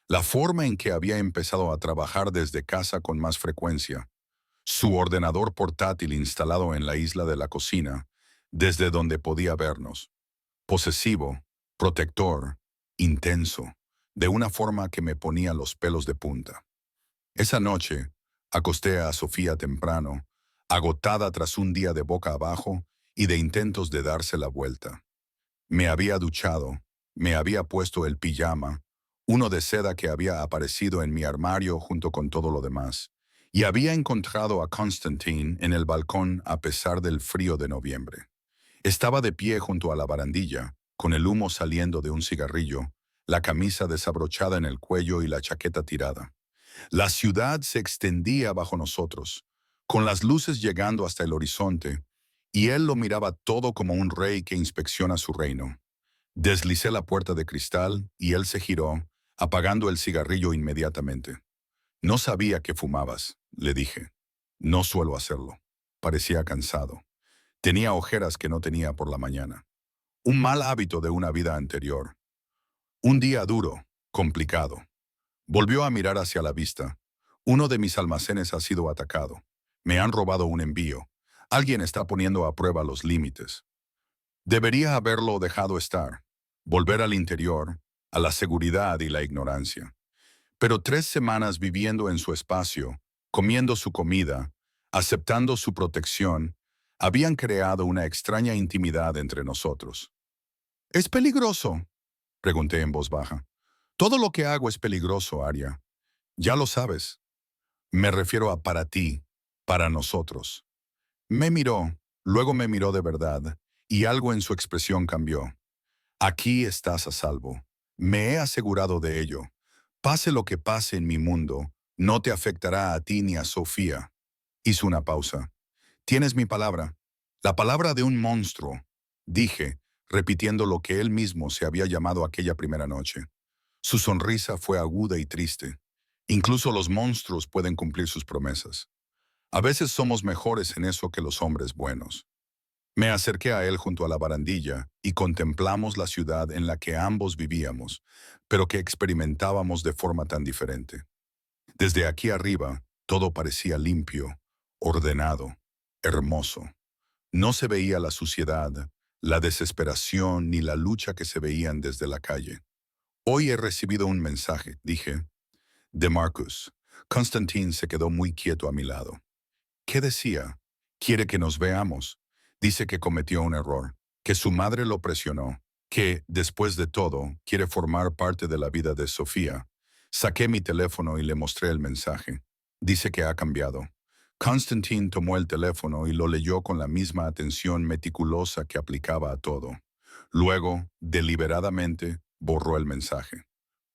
La forma en que había empezado a trabajar desde casa con más frecuencia. Su ordenador portátil instalado en la isla de la cocina, desde donde podía vernos. Posesivo, protector, intenso, de una forma que me ponía los pelos de punta. Esa noche, acosté a Sofía temprano, agotada tras un día de boca abajo y de intentos de darse la vuelta. Me había duchado, me había puesto el pijama, uno de seda que había aparecido en mi armario junto con todo lo demás, y había encontrado a Constantine en el balcón a pesar del frío de noviembre. Estaba de pie junto a la barandilla, con el humo saliendo de un cigarrillo, la camisa desabrochada en el cuello y la chaqueta tirada. La ciudad se extendía bajo nosotros, con las luces llegando hasta el horizonte, y él lo miraba todo como un rey que inspecciona su reino. Deslicé la puerta de cristal y él se giró, apagando el cigarrillo inmediatamente. No sabía que fumabas, le dije. No suelo hacerlo. Parecía cansado. Tenía ojeras que no tenía por la mañana. Un mal hábito de una vida anterior. Un día duro, complicado. Volvió a mirar hacia la vista. Uno de mis almacenes ha sido atacado. Me han robado un envío. Alguien está poniendo a prueba los límites. Debería haberlo dejado estar. Volver al interior, a la seguridad y la ignorancia. Pero 3 semanas viviendo en su espacio, comiendo su comida, aceptando su protección, habían creado una extraña intimidad entre nosotros. ¿Es peligroso?, pregunté en voz baja. Todo lo que hago es peligroso, Arya. Ya lo sabes. Me refiero a para ti, para nosotros. Me miró, luego me miró de verdad, y algo en su expresión cambió. Aquí estás a salvo. Me he asegurado de ello. Pase lo que pase en mi mundo, no te afectará a ti ni a Sofía. Hizo una pausa. Tienes mi palabra. La palabra de un monstruo, dije, repitiendo lo que él mismo se había llamado aquella primera noche. Su sonrisa fue aguda y triste. Incluso los monstruos pueden cumplir sus promesas. A veces somos mejores en eso que los hombres buenos. Me acerqué a él junto a la barandilla y contemplamos la ciudad en la que ambos vivíamos, pero que experimentábamos de forma tan diferente. Desde aquí arriba, todo parecía limpio, ordenado, hermoso. No se veía la suciedad, la desesperación ni la lucha que se veían desde la calle. Hoy he recibido un mensaje, dije, de Marcus. Constantine se quedó muy quieto a mi lado. ¿Qué decía? Quiere que nos veamos. Dice que cometió un error, que su madre lo presionó, que, después de todo, quiere formar parte de la vida de Sofía. Saqué mi teléfono y le mostré el mensaje. Dice que ha cambiado. Constantine tomó el teléfono y lo leyó con la misma atención meticulosa que aplicaba a todo. Luego, deliberadamente, borró el mensaje.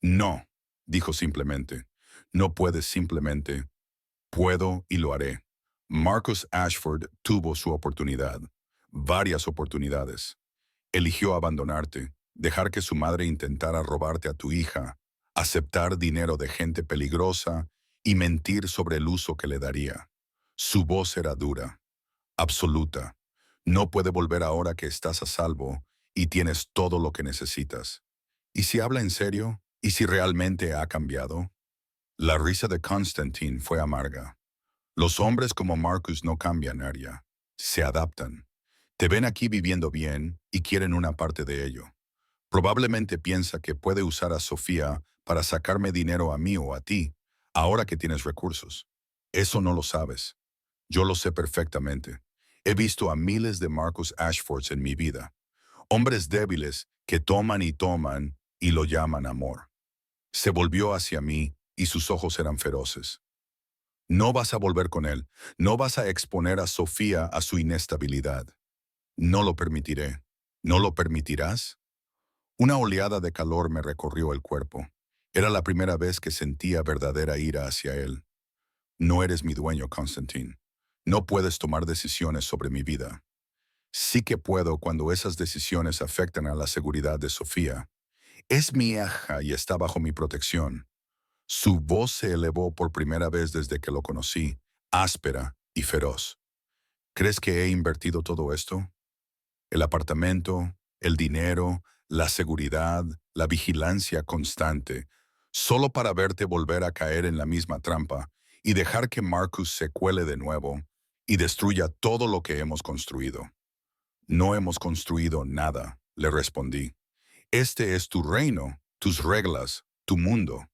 No, dijo simplemente. No puedes simplemente. Puedo y lo haré. Marcus Ashford tuvo su oportunidad, varias oportunidades. Eligió abandonarte, dejar que su madre intentara robarte a tu hija, aceptar dinero de gente peligrosa y mentir sobre el uso que le daría. Su voz era dura, absoluta. No puede volver ahora que estás a salvo y tienes todo lo que necesitas. ¿Y si habla en serio? ¿Y si realmente ha cambiado? La risa de Constantine fue amarga. Los hombres como Marcus no cambian, Arya. Se adaptan. Te ven aquí viviendo bien y quieren una parte de ello. Probablemente piensa que puede usar a Sofía para sacarme dinero a mí o a ti, ahora que tienes recursos. Eso no lo sabes. Yo lo sé perfectamente. He visto a miles de Marcus Ashfords en mi vida. Hombres débiles que toman y toman y lo llaman amor. Se volvió hacia mí y sus ojos eran feroces. No vas a volver con él. No vas a exponer a Sofía a su inestabilidad. No lo permitiré. ¿No lo permitirás? Una oleada de calor me recorrió el cuerpo. Era la primera vez que sentía verdadera ira hacia él. No eres mi dueño, Constantine. No puedes tomar decisiones sobre mi vida. Sí que puedo cuando esas decisiones afectan a la seguridad de Sofía. Es mi hija y está bajo mi protección. Su voz se elevó por primera vez desde que lo conocí, áspera y feroz. ¿Crees que he invertido todo esto? El apartamento, el dinero, la seguridad, la vigilancia constante, solo para verte volver a caer en la misma trampa y dejar que Marcus se cuele de nuevo y destruya todo lo que hemos construido. No hemos construido nada, le respondí. Este es tu reino, tus reglas, tu mundo.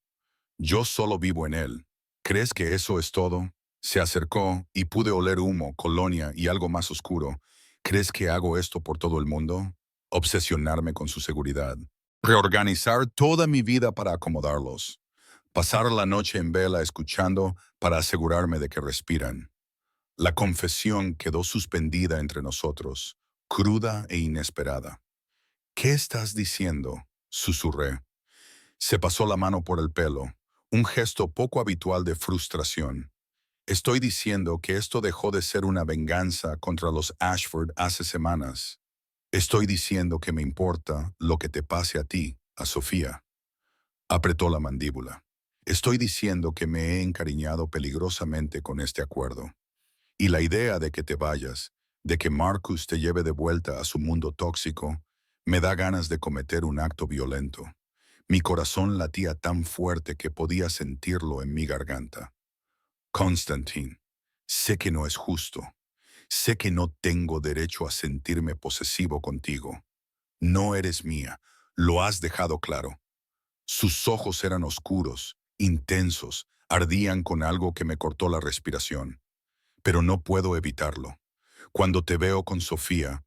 Yo solo vivo en él. ¿Crees que eso es todo? Se acercó y pude oler humo, colonia y algo más oscuro. ¿Crees que hago esto por todo el mundo? Obsesionarme con su seguridad. Reorganizar toda mi vida para acomodarlos. Pasar la noche en vela escuchando para asegurarme de que respiran. La confesión quedó suspendida entre nosotros, cruda e inesperada. ¿Qué estás diciendo? Susurré. Se pasó la mano por el pelo, un gesto poco habitual de frustración. Estoy diciendo que esto dejó de ser una venganza contra los Ashford hace semanas. Estoy diciendo que me importa lo que te pase a ti, a Sofía. Apretó la mandíbula. Estoy diciendo que me he encariñado peligrosamente con este acuerdo. Y la idea de que te vayas, de que Marcus te lleve de vuelta a su mundo tóxico, me da ganas de cometer un acto violento. Mi corazón latía tan fuerte que podía sentirlo en mi garganta. Constantine, sé que no es justo. Sé que no tengo derecho a sentirme posesivo contigo. No eres mía, lo has dejado claro. Sus ojos eran oscuros, intensos, ardían con algo que me cortó la respiración. Pero no puedo evitarlo. Cuando te veo con Sofía,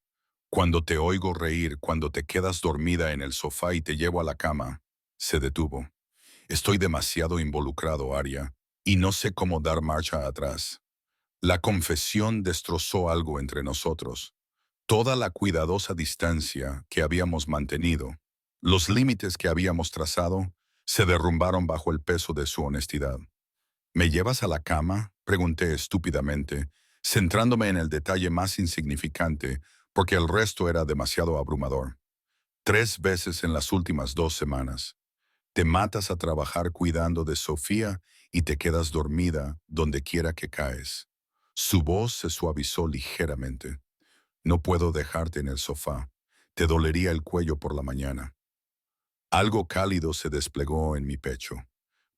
cuando te oigo reír, cuando te quedas dormida en el sofá y te llevo a la cama, se detuvo. Estoy demasiado involucrado, Arya, y no sé cómo dar marcha atrás. La confesión destrozó algo entre nosotros. Toda la cuidadosa distancia que habíamos mantenido, los límites que habíamos trazado, se derrumbaron bajo el peso de su honestidad. ¿Me llevas a la cama?, pregunté estúpidamente, centrándome en el detalle más insignificante, porque el resto era demasiado abrumador. 3 veces en las últimas 2 semanas. Te matas a trabajar cuidando de Sofía y te quedas dormida donde quiera que caes. Su voz se suavizó ligeramente. No puedo dejarte en el sofá. Te dolería el cuello por la mañana. Algo cálido se desplegó en mi pecho,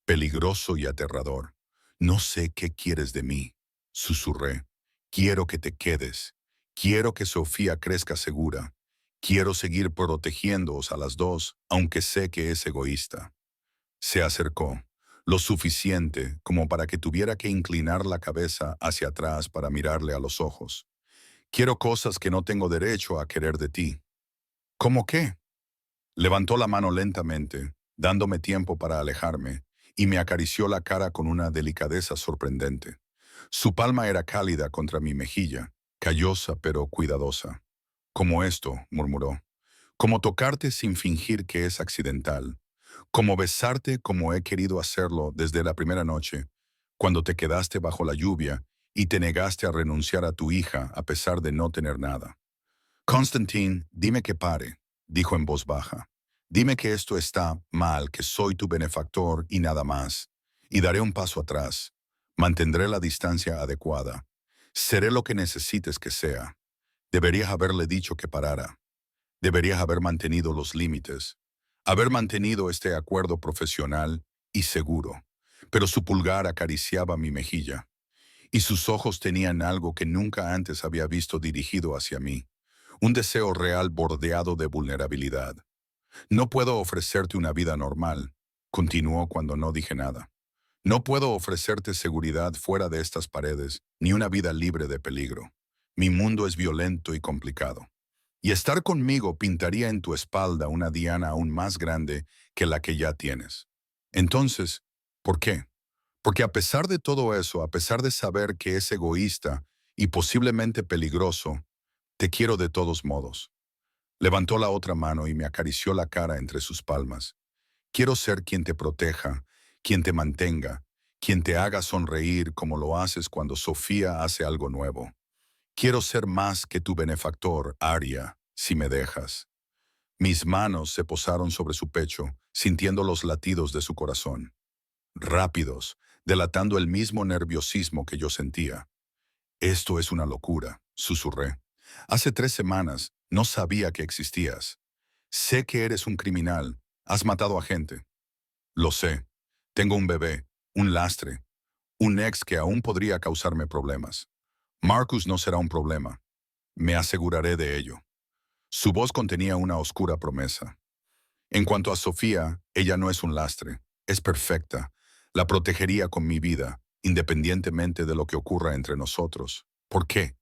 peligroso y aterrador. No sé qué quieres de mí, susurré. Quiero que te quedes. Quiero que Sofía crezca segura. Quiero seguir protegiéndoos a las dos, aunque sé que es egoísta. Se acercó, lo suficiente como para que tuviera que inclinar la cabeza hacia atrás para mirarle a los ojos. Quiero cosas que no tengo derecho a querer de ti. ¿Cómo qué? Levantó la mano lentamente, dándome tiempo para alejarme, y me acarició la cara con una delicadeza sorprendente. Su palma era cálida contra mi mejilla, callosa pero cuidadosa. Como esto, murmuró. Como tocarte sin fingir que es accidental. Como besarte como he querido hacerlo desde la primera noche, cuando te quedaste bajo la lluvia y te negaste a renunciar a tu hija a pesar de no tener nada. Constantine, dime que pare, dijo en voz baja. Dime que esto está mal, que soy tu benefactor y nada más. Y daré un paso atrás. Mantendré la distancia adecuada. Seré lo que necesites que sea. Deberías haberle dicho que parara. Deberías haber mantenido los límites. Haber mantenido este acuerdo profesional y seguro. Pero su pulgar acariciaba mi mejilla, y sus ojos tenían algo que nunca antes había visto dirigido hacia mí. Un deseo real bordeado de vulnerabilidad. No puedo ofrecerte una vida normal, continuó cuando no dije nada. No puedo ofrecerte seguridad fuera de estas paredes, ni una vida libre de peligro. Mi mundo es violento y complicado. Y estar conmigo pintaría en tu espalda una diana aún más grande que la que ya tienes. Entonces, ¿por qué? Porque a pesar de todo eso, a pesar de saber que es egoísta y posiblemente peligroso, te quiero de todos modos. Levantó la otra mano y me acarició la cara entre sus palmas. Quiero ser quien te proteja, quien te mantenga, quien te haga sonreír como lo haces cuando Sofía hace algo nuevo. Quiero ser más que tu benefactor, Aria, si me dejas. Mis manos se posaron sobre su pecho, sintiendo los latidos de su corazón. Rápidos, delatando el mismo nerviosismo que yo sentía. Esto es una locura, susurré. Hace 3 semanas no sabía que existías. Sé que eres un criminal. Has matado a gente. Lo sé. Tengo un bebé, un lastre, un ex que aún podría causarme problemas. Marcus no será un problema. Me aseguraré de ello. Su voz contenía una oscura promesa. En cuanto a Sofía, ella no es un lastre. Es perfecta. La protegería con mi vida, independientemente de lo que ocurra entre nosotros. ¿Por qué?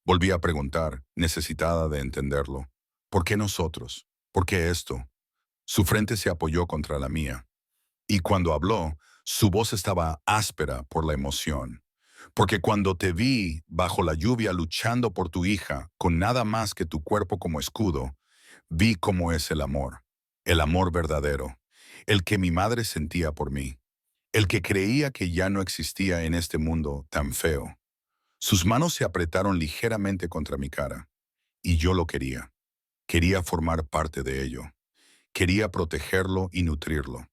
Volví a preguntar, necesitada de entenderlo. ¿Por qué nosotros? ¿Por qué esto? Su frente se apoyó contra la mía. Y cuando habló, su voz estaba áspera por la emoción. Porque cuando te vi bajo la lluvia luchando por tu hija, con nada más que tu cuerpo como escudo, vi cómo es el amor verdadero, el que mi madre sentía por mí, el que creía que ya no existía en este mundo tan feo. Sus manos se apretaron ligeramente contra mi cara, y yo lo quería. Quería formar parte de ello. Quería protegerlo y nutrirlo.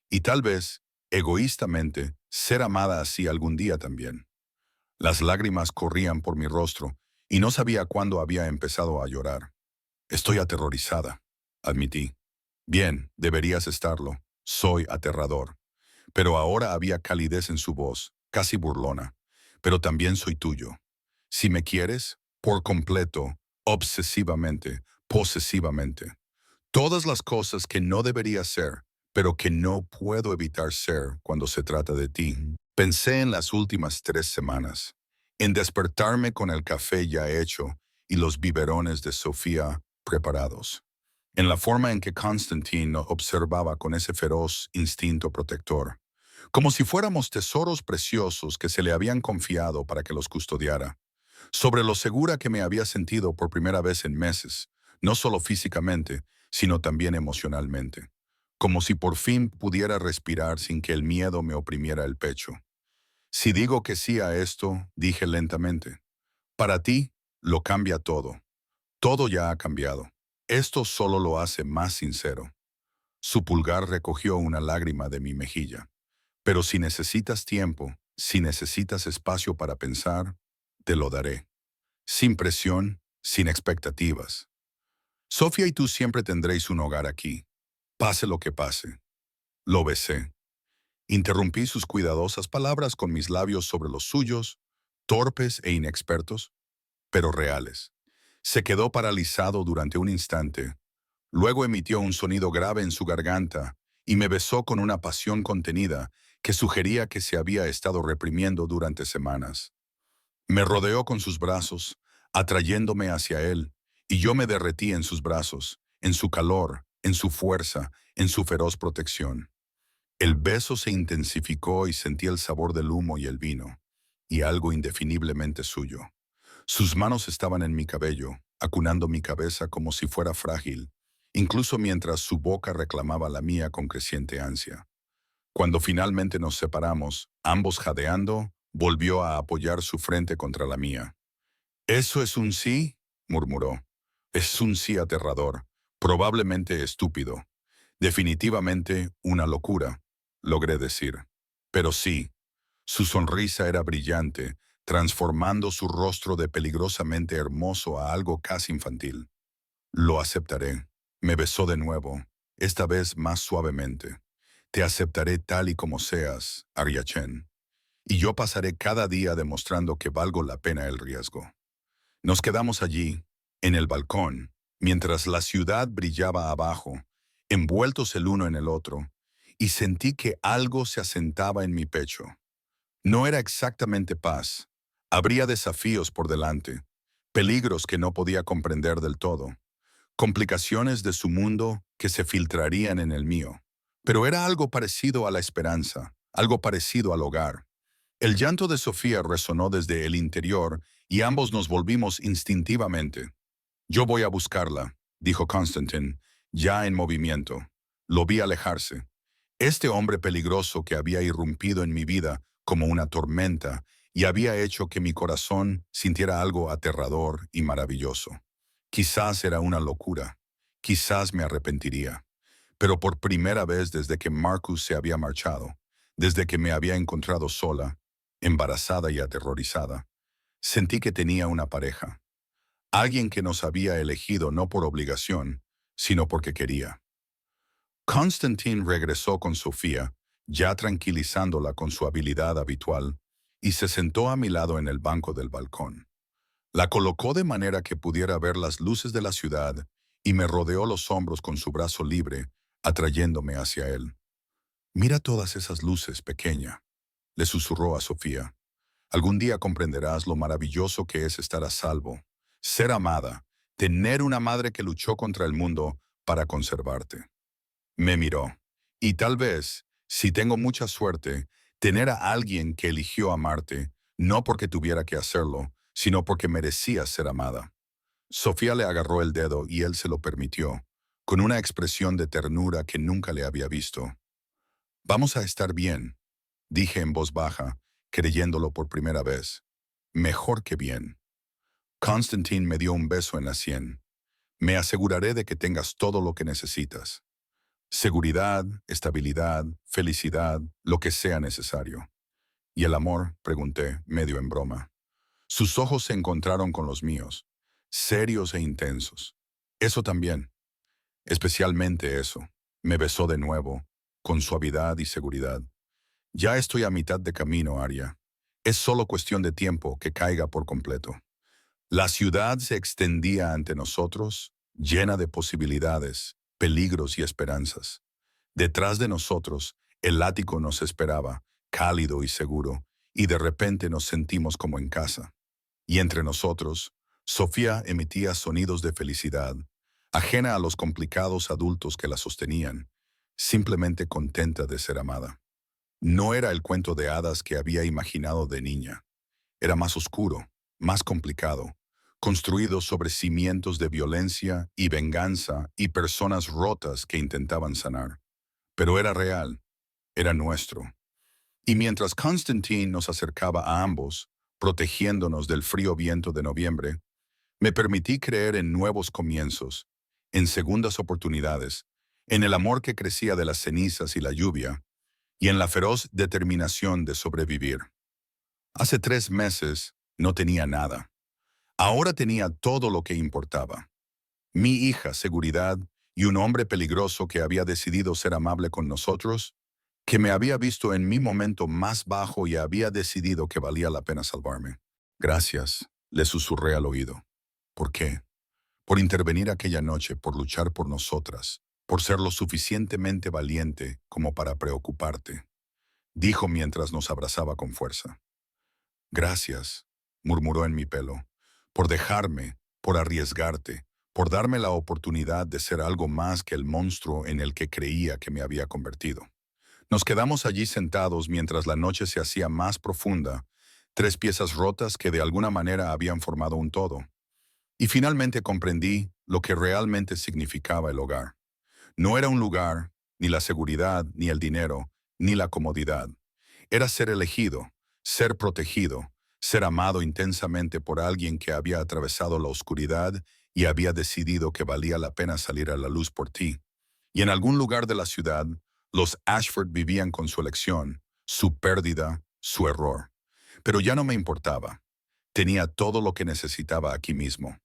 Y tal vez, egoístamente, ser amada así algún día también. Las lágrimas corrían por mi rostro y no sabía cuándo había empezado a llorar. Estoy aterrorizada, admití. Bien, deberías estarlo. Soy aterrador. Pero ahora había calidez en su voz, casi burlona. Pero también soy tuyo. Si me quieres, por completo, obsesivamente, posesivamente. Todas las cosas que no debería ser, pero que no puedo evitar ser cuando se trata de ti. Pensé en las últimas 3 semanas, en despertarme con el café ya hecho y los biberones de Sofía preparados, en la forma en que Constantine observaba con ese feroz instinto protector, como si fuéramos tesoros preciosos que se le habían confiado para que los custodiara, sobre lo segura que me había sentido por primera vez en meses, no solo físicamente, sino también emocionalmente, como si por fin pudiera respirar sin que el miedo me oprimiera el pecho. Si digo que sí a esto, dije lentamente, para ti lo cambia todo. Todo ya ha cambiado. Esto solo lo hace más sincero. Su pulgar recogió una lágrima de mi mejilla. Pero si necesitas tiempo, si necesitas espacio para pensar, te lo daré. Sin presión, sin expectativas. Sofía y tú siempre tendréis un hogar aquí, pase lo que pase. Lo besé. Interrumpí sus cuidadosas palabras con mis labios sobre los suyos, torpes e inexpertos, pero reales. Se quedó paralizado durante un instante. Luego emitió un sonido grave en su garganta y me besó con una pasión contenida que sugería que se había estado reprimiendo durante semanas. Me rodeó con sus brazos, atrayéndome hacia él, y yo me derretí en sus brazos, en su calor, en su fuerza, en su feroz protección. El beso se intensificó y sentí el sabor del humo y el vino, y algo indefiniblemente suyo. Sus manos estaban en mi cabello, acunando mi cabeza como si fuera frágil, incluso mientras su boca reclamaba la mía con creciente ansia. Cuando finalmente nos separamos, ambos jadeando, volvió a apoyar su frente contra la mía. «¿Eso es un sí?», murmuró. «Es un sí aterrador, probablemente estúpido, definitivamente una locura», logré decir. «Pero sí». Su sonrisa era brillante, transformando su rostro de peligrosamente hermoso a algo casi infantil. Lo aceptaré. Me besó de nuevo, esta vez más suavemente. Te aceptaré tal y como seas, Arya Chen. Y yo pasaré cada día demostrando que valgo la pena el riesgo. Nos quedamos allí, en el balcón, mientras la ciudad brillaba abajo, envueltos el uno en el otro, y sentí que algo se asentaba en mi pecho. No era exactamente paz. Habría desafíos por delante, peligros que no podía comprender del todo, complicaciones de su mundo que se filtrarían en el mío. Pero era algo parecido a la esperanza, algo parecido al hogar. El llanto de Sofía resonó desde el interior y ambos nos volvimos instintivamente. «Yo voy a buscarla», dijo Constantine, ya en movimiento. Lo vi alejarse. Este hombre peligroso que había irrumpido en mi vida como una tormenta y había hecho que mi corazón sintiera algo aterrador y maravilloso. Quizás era una locura. Quizás me arrepentiría. Pero por primera vez desde que Marcus se había marchado, desde que me había encontrado sola, embarazada y aterrorizada, sentí que tenía una pareja. Alguien que nos había elegido no por obligación, sino porque quería. Constantine regresó con Sofía, ya tranquilizándola con su habilidad habitual, y se sentó a mi lado en el banco del balcón. La colocó de manera que pudiera ver las luces de la ciudad y me rodeó los hombros con su brazo libre, atrayéndome hacia él. «Mira todas esas luces, pequeña», le susurró a Sofía. «Algún día comprenderás lo maravilloso que es estar a salvo, ser amada, tener una madre que luchó contra el mundo para conservarte». Me miró. «Y tal vez, si tengo mucha suerte, tener a alguien que eligió amarte, no porque tuviera que hacerlo, sino porque merecía ser amada». Sofía le agarró el dedo y él se lo permitió, con una expresión de ternura que nunca le había visto. «Vamos a estar bien», dije en voz baja, creyéndolo por primera vez. «Mejor que bien». Constantine me dio un beso en la sien. «Me aseguraré de que tengas todo lo que necesitas. Seguridad, estabilidad, felicidad, lo que sea necesario». «¿Y el amor?», pregunté, medio en broma. Sus ojos se encontraron con los míos, serios e intensos. «Eso también». «Especialmente eso». Me besó de nuevo, con suavidad y seguridad. «Ya estoy a mitad de camino, Arya. Es solo cuestión de tiempo que caiga por completo». La ciudad se extendía ante nosotros, llena de posibilidades, peligros y esperanzas. Detrás de nosotros, el ático nos esperaba, cálido y seguro, y de repente nos sentimos como en casa. Y entre nosotros, Sofía emitía sonidos de felicidad, ajena a los complicados adultos que la sostenían, simplemente contenta de ser amada. No era el cuento de hadas que había imaginado de niña. Era más oscuro, más complicado, construido sobre cimientos de violencia y venganza y personas rotas que intentaban sanar. Pero era real, era nuestro. Y mientras Constantine nos acercaba a ambos, protegiéndonos del frío viento de noviembre, me permití creer en nuevos comienzos, en segundas oportunidades, en el amor que crecía de las cenizas y la lluvia, y en la feroz determinación de sobrevivir. Hace 3 meses no tenía nada. Ahora tenía todo lo que importaba. Mi hija, seguridad, y un hombre peligroso que había decidido ser amable con nosotros, que me había visto en mi momento más bajo y había decidido que valía la pena salvarme. «Gracias», le susurré al oído. «¿Por qué?» «Por intervenir aquella noche, por luchar por nosotras, por ser lo suficientemente valiente como para preocuparte», dijo mientras nos abrazaba con fuerza. «Gracias», murmuró en mi pelo, «por dejarme, por arriesgarte, por darme la oportunidad de ser algo más que el monstruo en el que creía que me había convertido». Nos quedamos allí sentados mientras la noche se hacía más profunda, 3 piezas rotas que de alguna manera habían formado un todo. Y finalmente comprendí lo que realmente significaba el hogar. No era un lugar, ni la seguridad, ni el dinero, ni la comodidad. Era ser elegido, ser protegido, ser amado intensamente por alguien que había atravesado la oscuridad y había decidido que valía la pena salir a la luz por ti. Y en algún lugar de la ciudad, los Ashford vivían con su elección, su pérdida, su error. Pero ya no me importaba. Tenía todo lo que necesitaba aquí mismo.